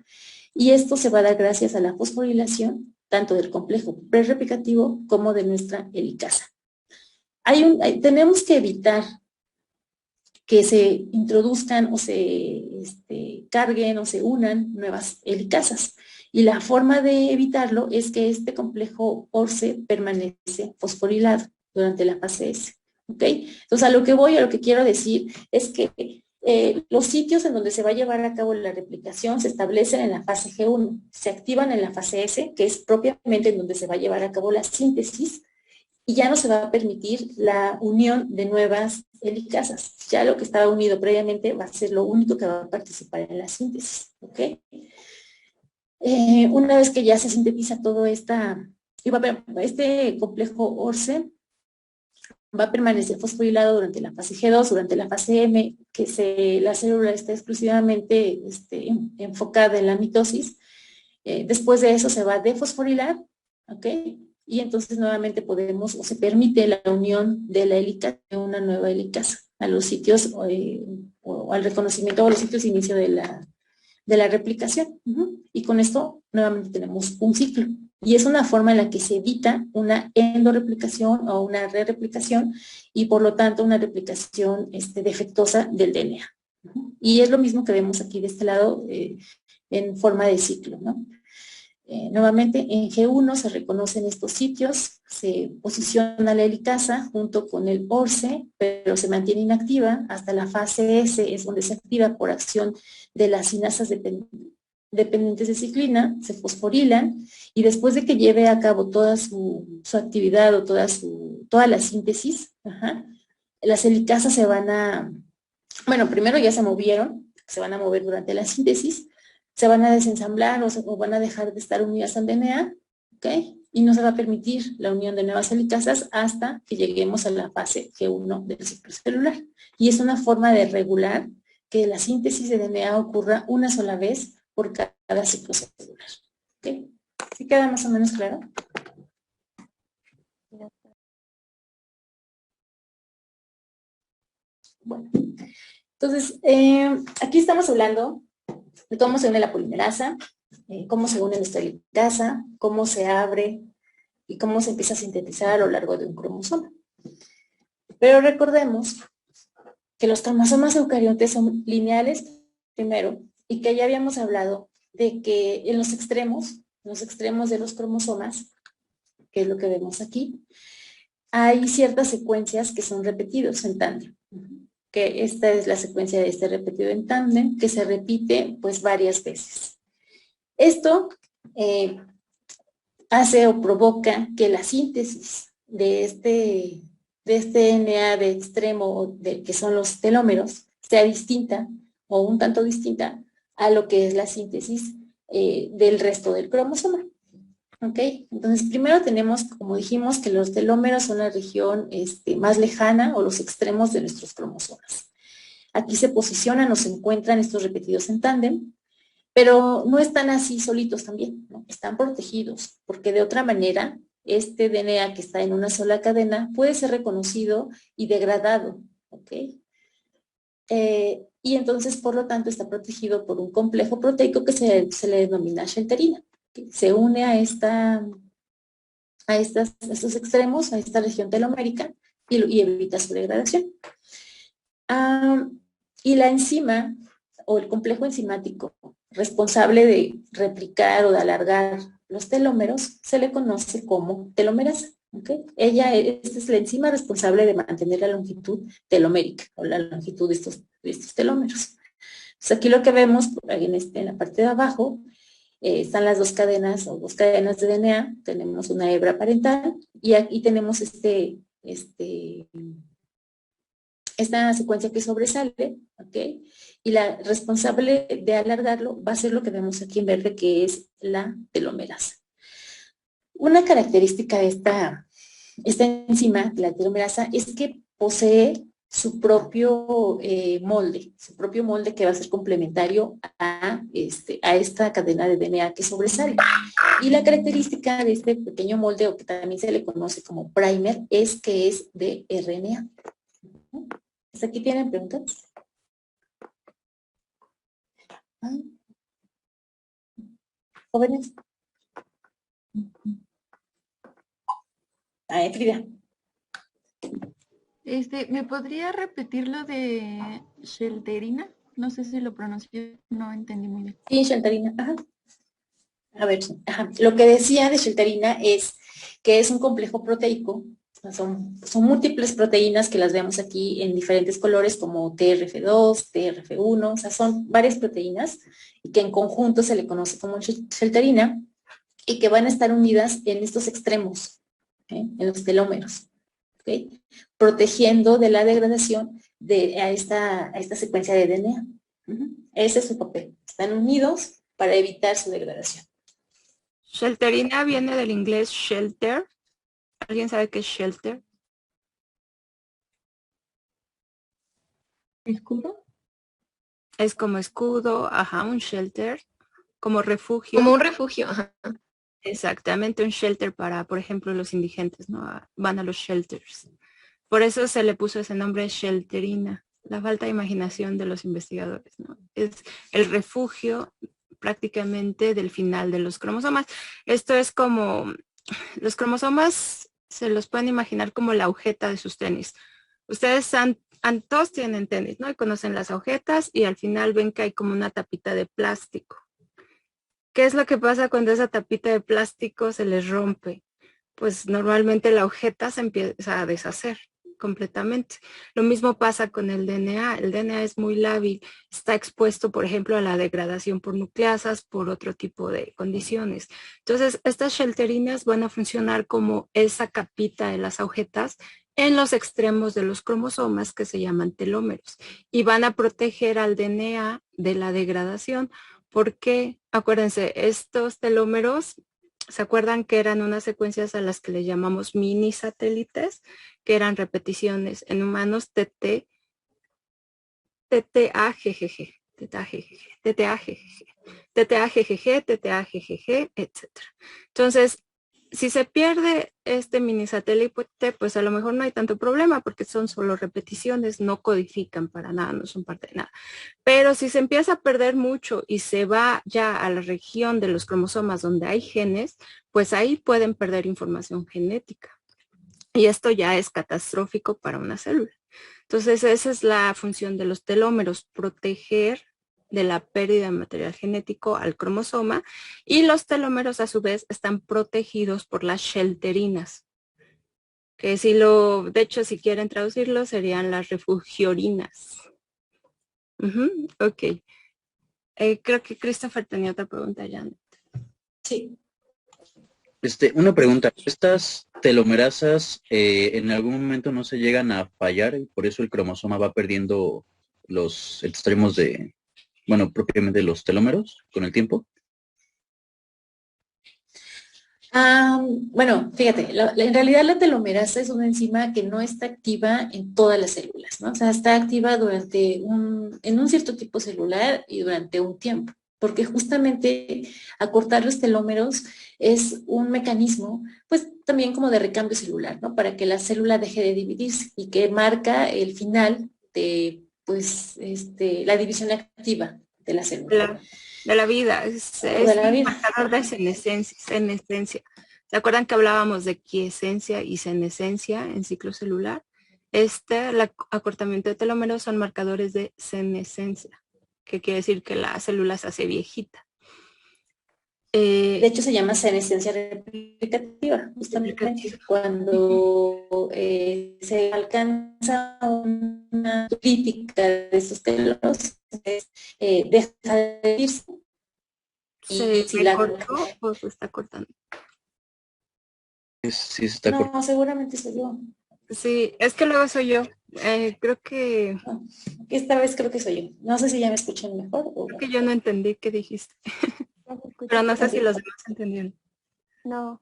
y esto se va a dar gracias a la fosforilación, tanto del complejo prereplicativo como de nuestra helicasa. Tenemos que evitar que se introduzcan o se carguen o se unan nuevas helicasas. Y la forma de evitarlo es que este complejo ORCE permanece fosforilado durante la fase S. ¿Ok? Entonces, a lo que quiero decir es que los sitios en donde se va a llevar a cabo la replicación se establecen en la fase G1, se activan en la fase S, que es propiamente en donde se va a llevar a cabo la síntesis, y ya no se va a permitir la unión de nuevas helicasas. Ya lo que estaba unido previamente va a ser lo único que va a participar en la síntesis. ¿Ok? Una vez que ya se sintetiza todo este complejo ORCE va a permanecer fosforilado durante la fase G2, durante la fase M, que la célula está exclusivamente enfocada en la mitosis. Después de eso se va a defosforilar, ¿ok? Y entonces nuevamente podemos, o se permite la unión de la helicasa de una nueva helicasa a los sitios, o al reconocimiento, o a los sitios de inicio de la replicación. Y con esto nuevamente tenemos un ciclo. Y es una forma en la que se evita una endoreplicación o una re-replicación y por lo tanto una replicación defectuosa del DNA. Y es lo mismo que vemos aquí de este lado en forma de ciclo, ¿no? Nuevamente en G1 se reconocen estos sitios, se posiciona la helicasa junto con el ORCE, pero se mantiene inactiva hasta la fase S, es donde se activa por acción de las sinasas dependientes de ciclina, se fosforilan y después de que lleve a cabo toda su actividad o toda la síntesis, las helicasas se van a, bueno, primero ya se movieron, se van a mover durante la síntesis, se van a desensamblar o van a dejar de estar unidas al DNA, ¿ok? Y no se va a permitir la unión de nuevas helicasas hasta que lleguemos a la fase G1 del ciclo celular. Y es una forma de regular que la síntesis de DNA ocurra una sola vez por cada ciclo celular. ¿Ok? ¿Sí queda más o menos claro? Bueno, entonces, aquí estamos hablando de cómo se une la polimerasa, cómo se une nuestra helicasa, cómo se abre y cómo se empieza a sintetizar a lo largo de un cromosoma. Pero recordemos que los cromosomas eucariontes son lineales primero y que ya habíamos hablado de que en los extremos de los cromosomas, que es lo que vemos aquí, hay ciertas secuencias que son repetidos en tándem. Que esta es la secuencia de este repetido en tándem, que se repite pues varias veces. Esto hace o provoca que la síntesis de este DNA de extremo, que son los telómeros, sea distinta o un tanto distinta a lo que es la síntesis del resto del cromosoma. ¿Ok? Entonces, primero tenemos, como dijimos, que los telómeros son la región más lejana o los extremos de nuestros cromosomas. Aquí se posicionan o se encuentran estos repetidos en tándem, pero no están así solitos también, ¿no? Están protegidos, porque de otra manera, este DNA que está en una sola cadena puede ser reconocido y degradado, ¿ok? Y entonces, por lo tanto, está protegido por un complejo proteico que se le denomina shelterina. Se une a estos extremos, a esta región telomérica, y evita su degradación. Y la enzima, o el complejo enzimático responsable de replicar o de alargar los telómeros, se le conoce como telomerasa. ¿Okay? Esta es la enzima responsable de mantener la longitud telomérica, o la longitud de estos telómeros. Entonces aquí lo que vemos en la parte de abajo están las dos cadenas o dos cadenas de DNA, tenemos una hebra parental y aquí tenemos esta secuencia que sobresale, ¿ok? Y la responsable de alargarlo va a ser lo que vemos aquí en verde, que es la telomerasa. Una característica de esta enzima, la telomerasa, es que posee su propio molde que va a ser complementario a esta cadena de DNA que sobresale. Y la característica de este pequeño molde, o que también se le conoce como primer, es que es de RNA. ¿Hasta aquí tienen preguntas? ¿Jóvenes? Frida. ¿Me podría repetir lo de shelterina? No sé si lo pronuncié, no entendí muy bien. Sí, shelterina. Ajá. A ver, ajá. Lo que decía de shelterina es que es un complejo proteico. Son múltiples proteínas que las vemos aquí en diferentes colores como TRF2, TRF1, o sea, son varias proteínas y que en conjunto se le conoce como shelterina y que van a estar unidas en estos extremos, en los telómeros, ¿okay? Protegiendo de la degradación a esta secuencia de DNA. Ese es su papel. Están unidos para evitar su degradación. Shelterina viene del inglés shelter. ¿Alguien sabe qué es shelter? ¿Escudo? Es como escudo, ajá, un shelter, como refugio. Como un refugio, ajá. Exactamente, un shelter para, por ejemplo, los indigentes, ¿no? Van a los shelters. Por eso se le puso ese nombre shelterina, la falta de imaginación de los investigadores, ¿no? Es el refugio prácticamente del final de los cromosomas. Esto es como, los cromosomas se los pueden imaginar como la agujeta de sus tenis. Ustedes todos tienen tenis, ¿no? Y conocen las agujetas y al final ven que hay como una tapita de plástico. ¿Qué es lo que pasa cuando esa tapita de plástico se les rompe? Pues normalmente la agujeta se empieza a deshacer completamente. Lo mismo pasa con el DNA. El DNA es muy lábil, está expuesto, por ejemplo, a la degradación por nucleasas, por otro tipo de condiciones. Entonces, estas shelterinas van a funcionar como esa capita de las agujetas en los extremos de los cromosomas que se llaman telómeros y van a proteger al DNA de la degradación porque, acuérdense, estos telómeros, ¿se acuerdan que eran unas secuencias a las que le llamamos mini satélites? Que eran repeticiones en humanos TT, TTAGGG, TTAGGG, etc. Entonces, si se pierde este mini satélite, pues a lo mejor no hay tanto problema porque son solo repeticiones, no codifican para nada, no son parte de nada. Pero si se empieza a perder mucho y se va ya a la región de los cromosomas donde hay genes, pues ahí pueden perder información genética. Y esto ya es catastrófico para una célula. Entonces, esa es la función de los telómeros, proteger de la pérdida de material genético al cromosoma, y los telómeros a su vez están protegidos por las shelterinas, que de hecho, si quieren traducirlo, serían las refugiorinas. Ok. Creo que Christopher tenía otra pregunta, Janet. Sí. Una pregunta, ¿estas telomerasas en algún momento no se llegan a fallar y por eso el cromosoma va perdiendo los extremos propiamente los telómeros con el tiempo? Bueno, fíjate, en realidad la telomerasa es una enzima que no está activa en todas las células, ¿no? O sea, está activa en un cierto tipo celular y durante un tiempo, porque justamente acortar los telómeros es un mecanismo, pues también como de recambio celular, ¿no? Para que la célula deje de dividirse y que marca el final de, pues, la división activa de la célula. De la vida, es un marcador de senescencia. ¿Se acuerdan que hablábamos de quiescencia y senescencia en ciclo celular? El acortamiento de telómeros son marcadores de senescencia, que quiere decir que la célula se hace viejita. De hecho, se llama senescencia replicativa, justamente cuando se alcanza una crítica de estos telómeros, deja de dividirse. ¿Se Y si me la... cortó o se está cortando? Sí, se está No, cortando. seguramente soy yo. Sí, es que luego soy yo. Creo que No, esta vez creo que soy yo. No sé si ya me escuchan mejor o creo que yo no entendí qué dijiste. Ya se escucha Pero no sé Ok. si los demás entendieron. No.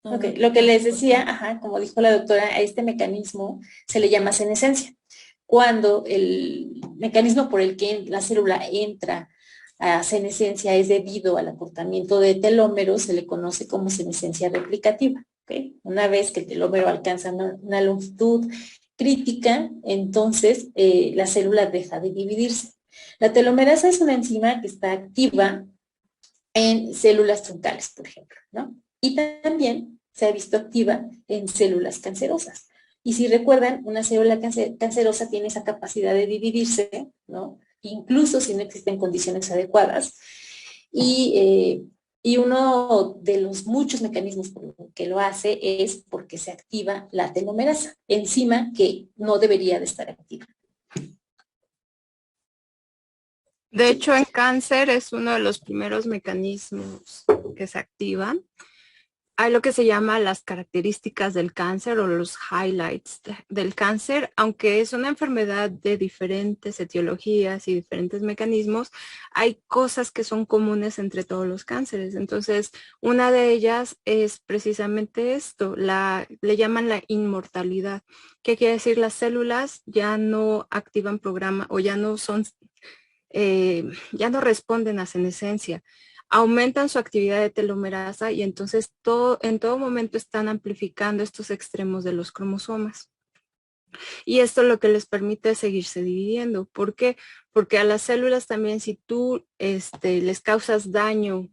Ok, lo que les decía, ajá, como dijo la doctora, a este mecanismo se le llama senescencia. Cuando el mecanismo por el que la célula entra a senescencia es debido al acortamiento de telómeros, se le conoce como senescencia replicativa. ¿Okay? Una vez que el telómero alcanza una longitud crítica, entonces la célula deja de dividirse. La telomerasa es una enzima que está activa en células troncales, por ejemplo, ¿no? Y también se ha visto activa en células cancerosas. Y si recuerdan, una célula cancerosa tiene esa capacidad de dividirse, ¿no? Incluso si no existen condiciones adecuadas. Y uno de los muchos mecanismos por que lo hace es porque se activa la telomerasa, enzima que no debería de estar activa. De hecho, en cáncer es uno de los primeros mecanismos que se activan. Hay lo que se llama las características del cáncer o los highlights del cáncer, aunque es una enfermedad de diferentes etiologías y diferentes mecanismos, hay cosas que son comunes entre todos los cánceres. Entonces, una de ellas es precisamente esto, le llaman la inmortalidad. ¿Qué quiere decir? Las células ya no activan programa o ya no son, ya no responden a senescencia, aumentan su actividad de telomerasa y entonces en todo momento están amplificando estos extremos de los cromosomas. Y esto lo que les permite es seguirse dividiendo. ¿Por qué? Porque a las células también, si tú les causas daño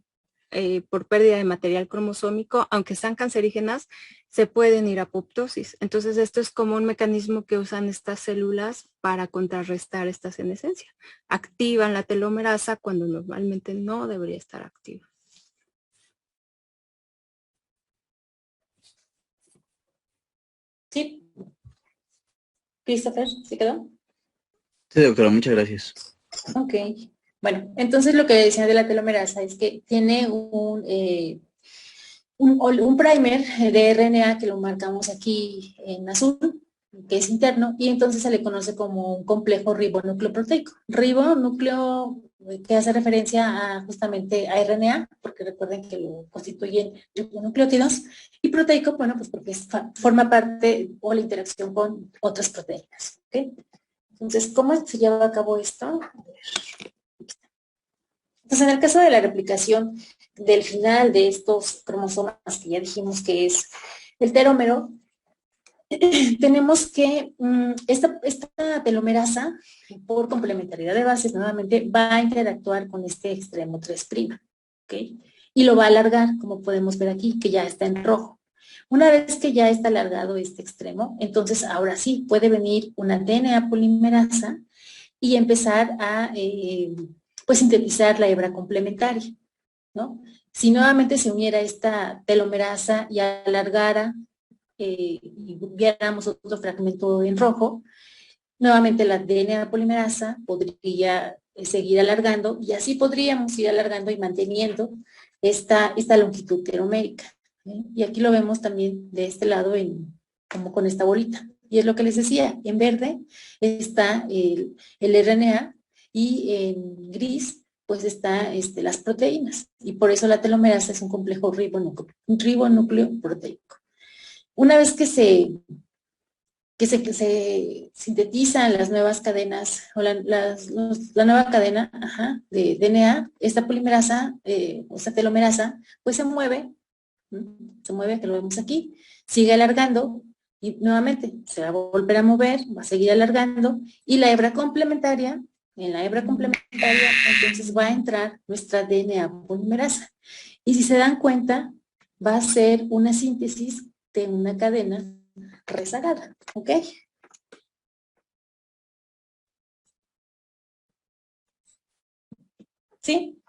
por pérdida de material cromosómico, aunque sean cancerígenas, se pueden ir a apoptosis. Entonces, esto es como un mecanismo que usan estas células para contrarrestar esta senescencia. Activan la telomerasa cuando normalmente no debería estar activa. ¿Sí? Christopher, ¿se quedó? Sí, doctora, muchas gracias. Ok. Bueno, entonces lo que decía de la telomerasa es que tiene un primer de RNA que lo marcamos aquí en azul, que es interno, y entonces se le conoce como un complejo ribonúcleo-proteico. Ribonúcleo que hace referencia a justamente a RNA, porque recuerden que lo constituyen ribonucleótidos, y proteico, bueno, pues porque forma parte o la interacción con otras proteínas. ¿Okay? Entonces, ¿cómo se lleva a cabo esto? Entonces, en el caso de la replicación del final de estos cromosomas, que ya dijimos que es el telómero, tenemos que esta telomerasa, por complementariedad de bases, nuevamente va a interactuar con este extremo 3', ¿ok? Y lo va a alargar, como podemos ver aquí, que ya está en rojo. Una vez que ya está alargado este extremo, entonces ahora sí puede venir una DNA polimerasa y empezar a pues sintetizar la hebra complementaria, ¿no? Si nuevamente se uniera esta telomerasa y alargara y viéramos otro fragmento en rojo, nuevamente la DNA polimerasa podría seguir alargando y así podríamos ir alargando y manteniendo esta longitud telomérica. ¿Eh? Y aquí lo vemos también de este lado como con esta bolita. Y es lo que les decía, en verde está el RNA y en gris pues está las proteínas. Y por eso la telomerasa es un complejo ribonúcleo proteico. Una vez que se sintetizan las nuevas cadenas o la nueva cadena de DNA, esta polimerasa o esta telomerasa, pues se mueve, que lo vemos aquí, sigue alargando y nuevamente se va a volver a mover, va a seguir alargando y la hebra complementaria, en la hebra complementaria entonces va a entrar nuestra DNA polimerasa. Y si se dan cuenta, va a ser una síntesis de una cadena rezagada, ¿ok? ¿Sí?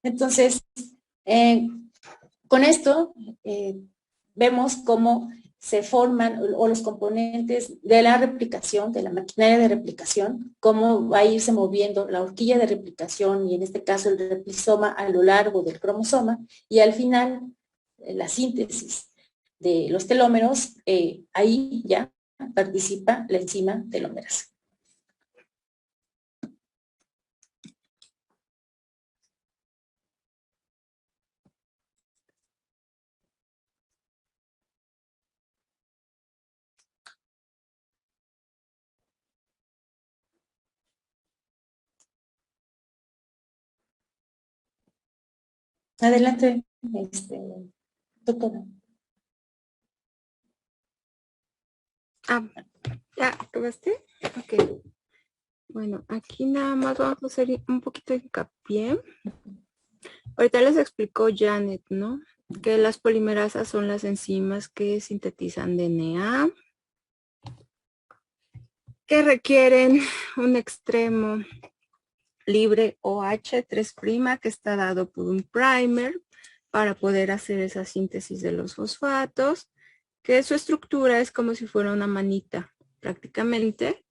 Entonces, con esto vemos cómo se forman, o los componentes de la replicación, de la maquinaria de replicación, cómo va a irse moviendo la horquilla de replicación y en este caso el replisoma a lo largo del cromosoma, y al final la síntesis de los telómeros, ahí ya participa la enzima telómerasa. Adelante, doctora. ¿Ya acabaste? Ok. Bueno, aquí nada más vamos a hacer un poquito de hincapié. Ahorita les explicó Janet, ¿no? Que las polimerasas son las enzimas que sintetizan DNA, que requieren un extremo libre OH 3' que está dado por un primer para poder hacer esa síntesis de los fosfatos, que su estructura es como si fuera una manita prácticamente.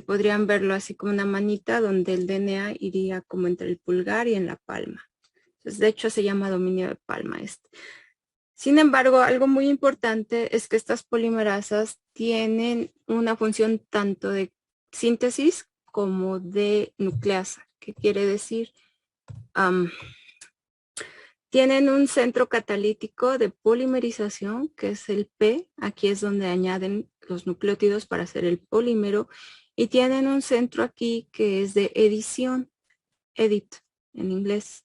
Podrían verlo así como una manita donde el DNA iría como entre el pulgar y en la palma. Entonces, de hecho, se llama dominio de palma este. Sin embargo, algo muy importante es que estas polimerasas tienen una función tanto de síntesis como de nucleasa. ¿Qué quiere decir? Tienen un centro catalítico de polimerización, que es el P. Aquí es donde añaden los nucleótidos para hacer el polímero. Y tienen un centro aquí que es de edición, edit en inglés.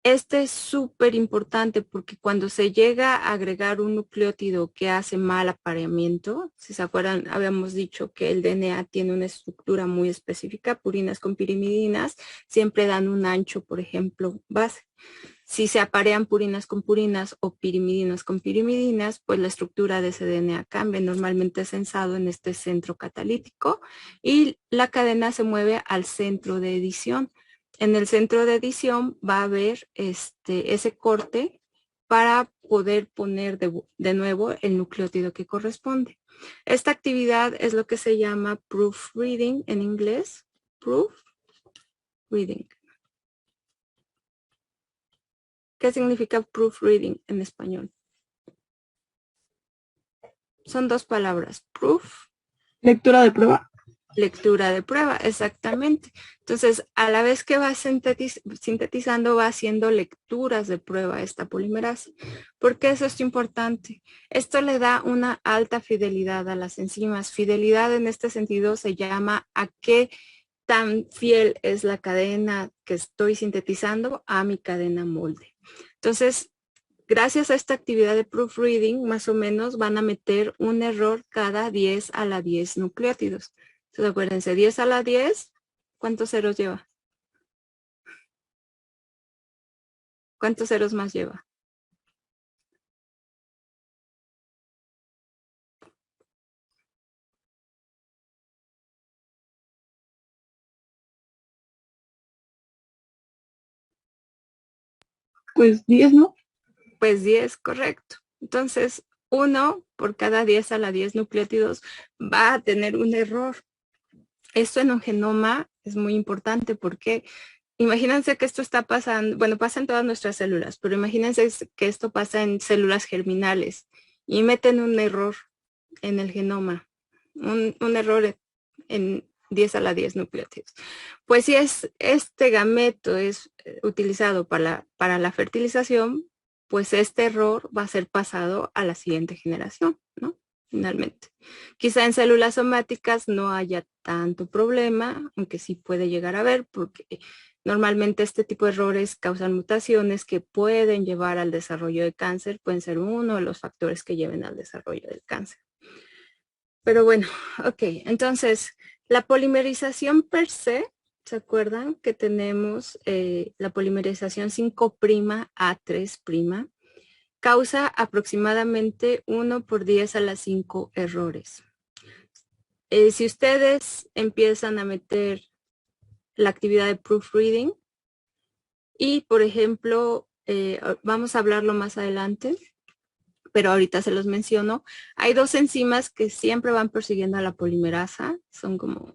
Este es súper importante porque cuando se llega a agregar un nucleótido que hace mal apareamiento, si se acuerdan, habíamos dicho que el DNA tiene una estructura muy específica, purinas con pirimidinas, siempre dan un ancho, por ejemplo, base. Si se aparean purinas con purinas o pirimidinas con pirimidinas, pues la estructura de ese DNA cambia. Normalmente es censado en este centro catalítico y la cadena se mueve al centro de edición. En el centro de edición va a haber ese corte para poder poner de nuevo el nucleótido que corresponde. Esta actividad es lo que se llama proofreading en inglés. Proofreading. ¿Qué significa proofreading en español? Son dos palabras. Proof. Lectura de prueba. Lectura de prueba, exactamente. Entonces, a la vez que va sintetizando, va haciendo lecturas de prueba esta polimerasa. ¿Por qué eso es importante? Esto le da una alta fidelidad a las enzimas. Fidelidad en este sentido se llama a qué tan fiel es la cadena que estoy sintetizando a mi cadena molde. Entonces, gracias a esta actividad de proofreading, más o menos van a meter un error cada 10 a la 10 nucleótidos. Entonces, acuérdense, 10 a la 10, ¿cuántos ceros lleva? ¿Cuántos ceros más lleva? Pues 10, ¿no? Pues 10, correcto. Entonces, 1 por cada 10 a la 10 nucleótidos va a tener un error. Esto en un genoma es muy importante porque imagínense que esto está pasando, bueno, pasa en todas nuestras células, pero imagínense que esto pasa en células germinales y meten un error en el genoma, un error en 10 a la 10 nucleótidos. Pues si este gameto es utilizado para la fertilización, pues este error va a ser pasado a la siguiente generación, ¿no? Finalmente. Quizá en células somáticas no haya tanto problema, aunque sí puede llegar a haber, porque normalmente este tipo de errores causan mutaciones que pueden llevar al desarrollo de cáncer, pueden ser uno de los factores que lleven al desarrollo del cáncer. Pero bueno, ok, entonces la polimerización per se, ¿se acuerdan que tenemos la polimerización 5' a 3'? Causa aproximadamente 1 por 10 a las 5 errores. Si ustedes empiezan a meter la actividad de proofreading y, por ejemplo, vamos a hablarlo más adelante, pero ahorita se los menciono. Hay dos enzimas que siempre van persiguiendo a la polimerasa, son como,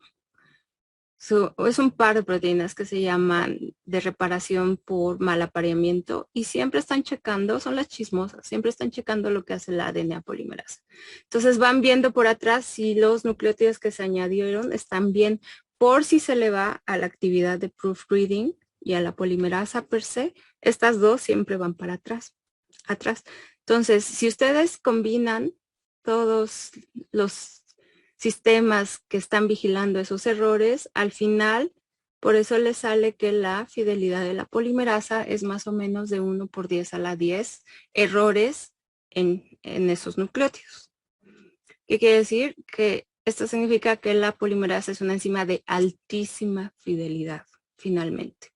es un par de proteínas que se llaman de reparación por mal apareamiento y siempre están checando, son las chismosas, siempre están checando lo que hace la DNA polimerasa. Entonces van viendo por atrás si los nucleótidos que se añadieron están bien, por si se le va a la actividad de proofreading y a la polimerasa per se, estas dos siempre van para atrás. Entonces, si ustedes combinan todos los sistemas que están vigilando esos errores, al final, por eso les sale que la fidelidad de la polimerasa es más o menos de 1 por 10 a la 10 errores en esos nucleótidos. ¿Qué quiere decir? Que esto significa que la polimerasa es una enzima de altísima fidelidad, finalmente.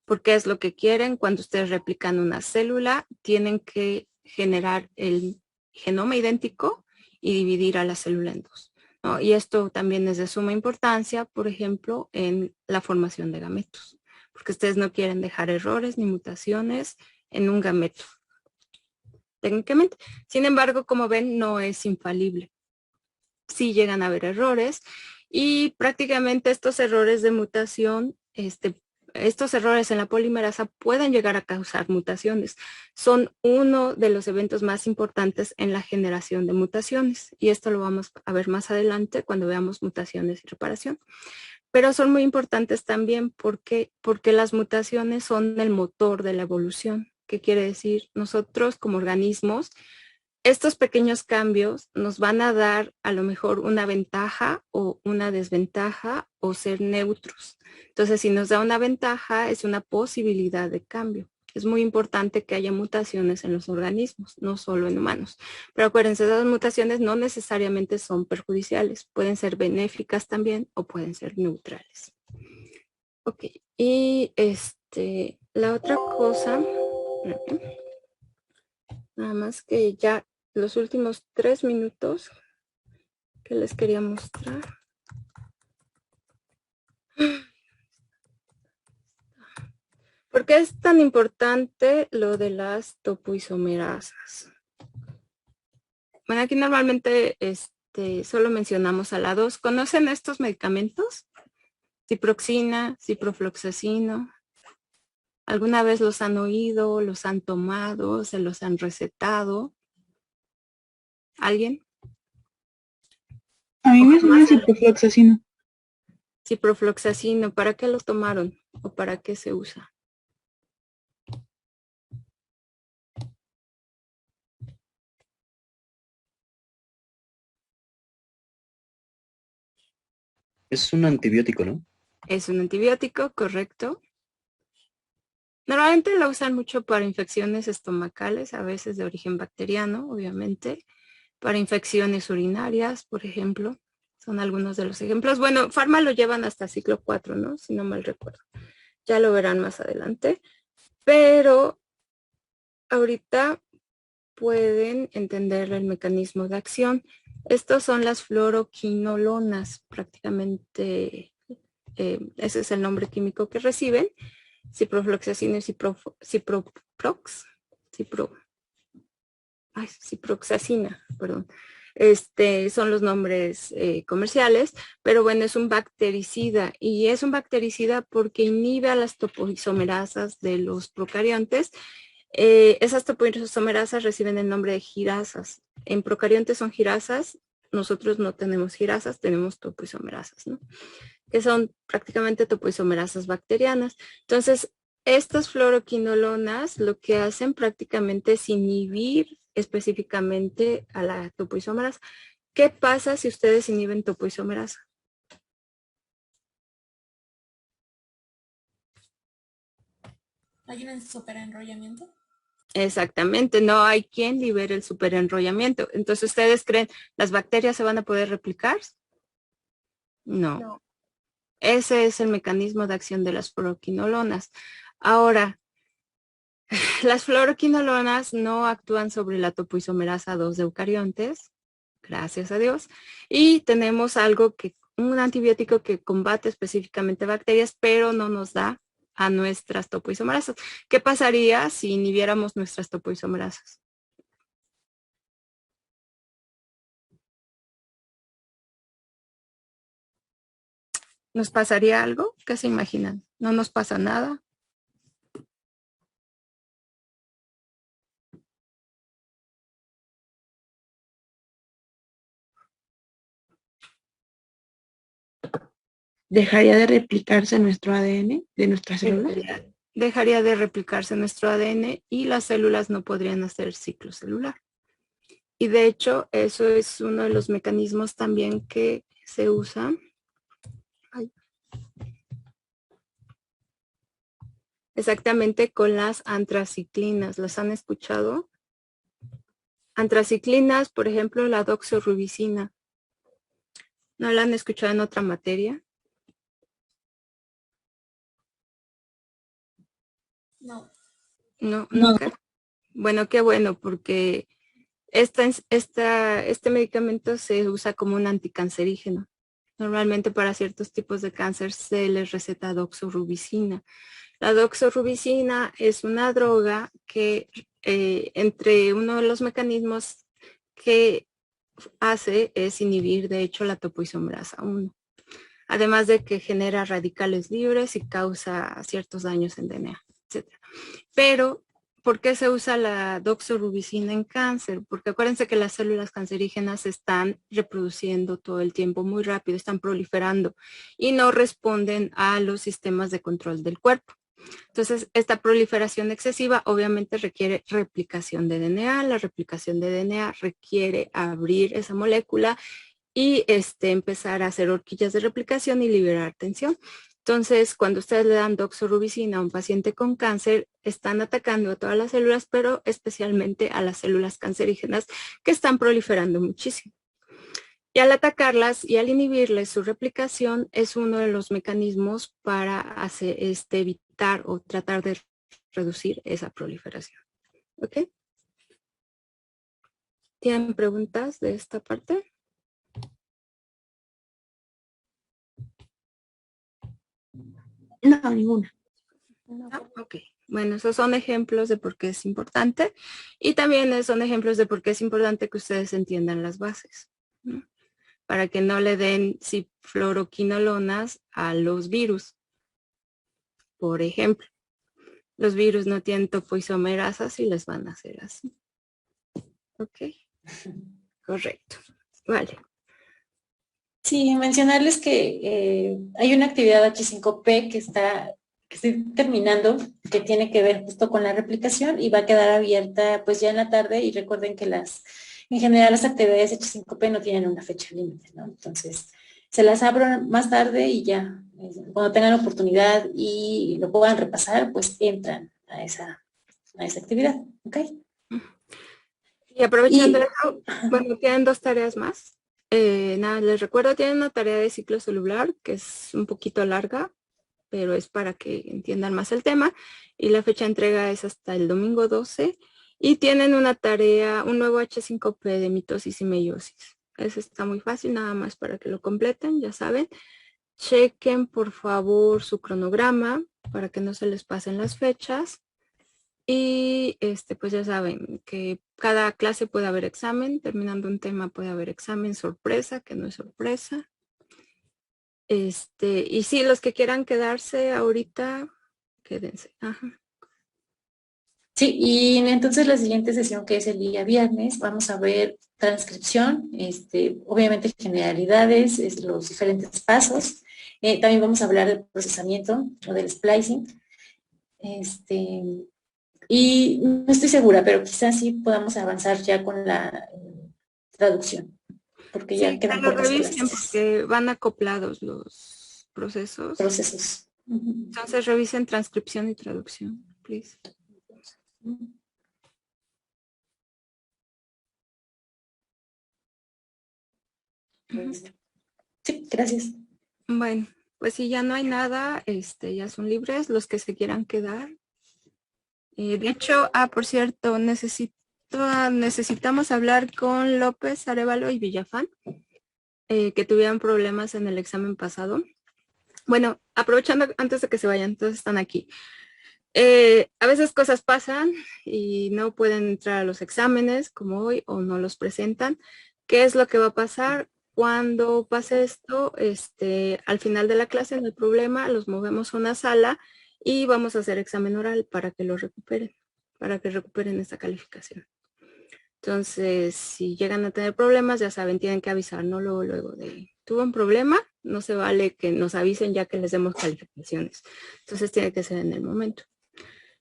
Porque es lo que quieren cuando ustedes replican una célula, tienen que generar el genoma idéntico y dividir a la célula en dos, ¿no? Y esto también es de suma importancia, por ejemplo, en la formación de gametos, porque ustedes no quieren dejar errores ni mutaciones en un gameto, técnicamente. Sin embargo, como ven, no es infalible. Sí llegan a haber errores y prácticamente estos errores de mutación, estos errores en la polimerasa pueden llegar a causar mutaciones. Son uno de los eventos más importantes en la generación de mutaciones. Y esto lo vamos a ver más adelante cuando veamos mutaciones y reparación. Pero son muy importantes también porque las mutaciones son el motor de la evolución. ¿Qué quiere decir? Nosotros como organismos, estos pequeños cambios nos van a dar a lo mejor una ventaja o una desventaja o ser neutros. Entonces, si nos da una ventaja, es una posibilidad de cambio. Es muy importante que haya mutaciones en los organismos, no solo en humanos. Pero acuérdense, esas mutaciones no necesariamente son perjudiciales. Pueden ser benéficas también o pueden ser neutrales. Ok, y la otra cosa, nada más que ya los últimos 3 minutos que les quería mostrar. ¿Por qué es tan importante lo de las topoisomerasas? Bueno, aquí normalmente solo mencionamos a la 2. ¿Conocen estos medicamentos? Ciproxina, ciprofloxacino. ¿Alguna vez los han oído, los han tomado, se los han recetado? ¿Alguien? A mí me suena ciprofloxacino. Ciprofloxacino, ¿para qué lo tomaron o para qué se usa? Es un antibiótico, ¿no? Es un antibiótico, correcto. Normalmente lo usan mucho para infecciones estomacales, a veces de origen bacteriano, obviamente. Para infecciones urinarias, por ejemplo. Son algunos de los ejemplos. Bueno, Pharma lo llevan hasta ciclo 4, ¿no? Si no mal recuerdo. Ya lo verán más adelante. Pero ahorita pueden entender el mecanismo de acción. Estos son las fluoroquinolonas, prácticamente ese es el nombre químico que reciben. Ciprofloxacino y ciproxacina, perdón. Son los nombres comerciales, pero bueno, es un bactericida y es un bactericida porque inhibe a las topoisomerasas de los procariontes. Esas topoisomerasas reciben el nombre de girasas. En procariontes son girasas, nosotros no tenemos girasas, tenemos topoisomerasas, ¿no? Que son prácticamente topoisomerasas bacterianas. Entonces, estas fluoroquinolonas lo que hacen prácticamente es inhibir específicamente a la topoisomerasa. ¿Qué pasa si ustedes inhiben topoisomerasa? ¿Hay un superenrollamiento? Exactamente, no hay quien libere el superenrollamiento. Entonces, ¿ustedes creen las bacterias se van a poder replicar? No. Ese es el mecanismo de acción de las fluoroquinolonas. Ahora, las fluoroquinolonas no actúan sobre la topoisomerasa 2 de eucariontes, gracias a Dios, y tenemos un antibiótico que combate específicamente bacterias, pero no nos da a nuestras topoisomerasas. ¿Qué pasaría si inhibiéramos nuestras topoisomerasas? ¿Nos pasaría algo? ¿Qué se imaginan? ¿No nos pasa nada? ¿Dejaría de replicarse nuestro ADN de nuestras células? Dejaría de replicarse nuestro ADN y las células no podrían hacer ciclo celular. Y de hecho, eso es uno de los mecanismos también que se usa. Exactamente con las antraciclinas. ¿Las han escuchado? Antraciclinas, por ejemplo, la doxorubicina. ¿No la han escuchado en otra materia? No. No, nunca. Bueno, qué bueno, porque este medicamento se usa como un anticancerígeno. Normalmente para ciertos tipos de cáncer se les receta doxorubicina. La doxorubicina es una droga que entre uno de los mecanismos que hace es inhibir, de hecho, la topoisomerasa 1. Además de que genera radicales libres y causa ciertos daños en DNA, etc. Pero, ¿por qué se usa la doxorubicina en cáncer? Porque acuérdense que las células cancerígenas se están reproduciendo todo el tiempo muy rápido, están proliferando y no responden a los sistemas de control del cuerpo. Entonces, esta proliferación excesiva obviamente requiere replicación de DNA. La replicación de DNA requiere abrir esa molécula y empezar a hacer horquillas de replicación y liberar tensión. Entonces, cuando ustedes le dan doxorubicina a un paciente con cáncer, están atacando a todas las células, pero especialmente a las células cancerígenas que están proliferando muchísimo. Y al atacarlas y al inhibirles su replicación es uno de los mecanismos para hacer, evitar o tratar de reducir esa proliferación. ¿Ok? ¿Tienen preguntas de esta parte? No, ninguna. No. Ok. Bueno, esos son ejemplos de por qué es importante y también son ejemplos de por qué es importante que ustedes entiendan las bases, ¿no? Para que no le den cifloroquinolonas a los virus. Por ejemplo, los virus no tienen topoisomerasas y les van a hacer así. Ok. Correcto. Vale. Sí, mencionarles que hay una actividad H5P que estoy terminando, que tiene que ver justo con la replicación y va a quedar abierta pues ya en la tarde y recuerden que en general las actividades H5P no tienen una fecha límite, ¿no? Entonces, se las abro más tarde y ya, cuando tengan la oportunidad y lo puedan repasar, pues entran a esa actividad, ¿ok? Y aprovechando eso, bueno, tienen 2 tareas más. Nada, les recuerdo, tienen una tarea de ciclo celular que es un poquito larga, pero es para que entiendan más el tema. Y la fecha de entrega es hasta el domingo 12. Y tienen una tarea, un nuevo H5P de mitosis y meiosis. Eso está muy fácil, nada más para que lo completen, ya saben. Chequen, por favor, su cronograma para que no se les pasen las fechas. Y pues ya saben que cada clase puede haber examen, terminando un tema puede haber examen sorpresa, que no es sorpresa. Y sí, los que quieran quedarse ahorita, quédense. Ajá. Sí, y entonces la siguiente sesión, que es el día viernes, vamos a ver transcripción, obviamente generalidades, los diferentes pasos. También vamos a hablar del procesamiento o del splicing. Y no estoy segura, pero quizás sí podamos avanzar ya con la traducción, porque Sí, ya quedan que lo pocas revisen clases. porque van acoplados los procesos. Entonces revisen transcripción y traducción, please. Sí, gracias. Bueno, pues si ya no hay nada, ya son libres los que se quieran quedar. De hecho, por cierto, necesitamos hablar con López, Arevalo y Villafán, que tuvieron problemas en el examen pasado. Bueno, aprovechando antes de que se vayan, todos están aquí. A veces cosas pasan y no pueden entrar a los exámenes como hoy o no los presentan. ¿Qué es lo que va a pasar? cuando pase esto, al final de la clase no hay problema, los movemos a una sala y vamos a hacer examen oral para que lo recuperen, para que recuperen esta calificación. Entonces, si llegan a tener problemas, ya saben, tienen que avisar, no luego de, tuvo un problema, no se vale que nos avisen ya que les demos calificaciones. Entonces, tiene que ser en el momento.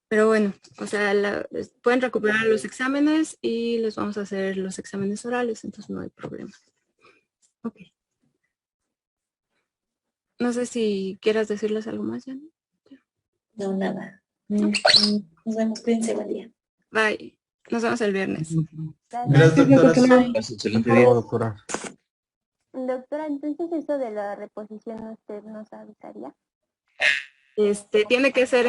Pero bueno, o sea, pueden recuperar los exámenes y les vamos a hacer los exámenes orales, entonces no hay problema. Ok. No sé si quieras decirles algo más, Jenny. No, nada. Nos vemos, cuídense, buen día. Bye. Nos vemos el viernes. Gracias. Gracias, excelente día. Doctora. Doctora, entonces eso de la reposición, ¿usted nos avisaría? Tiene que ser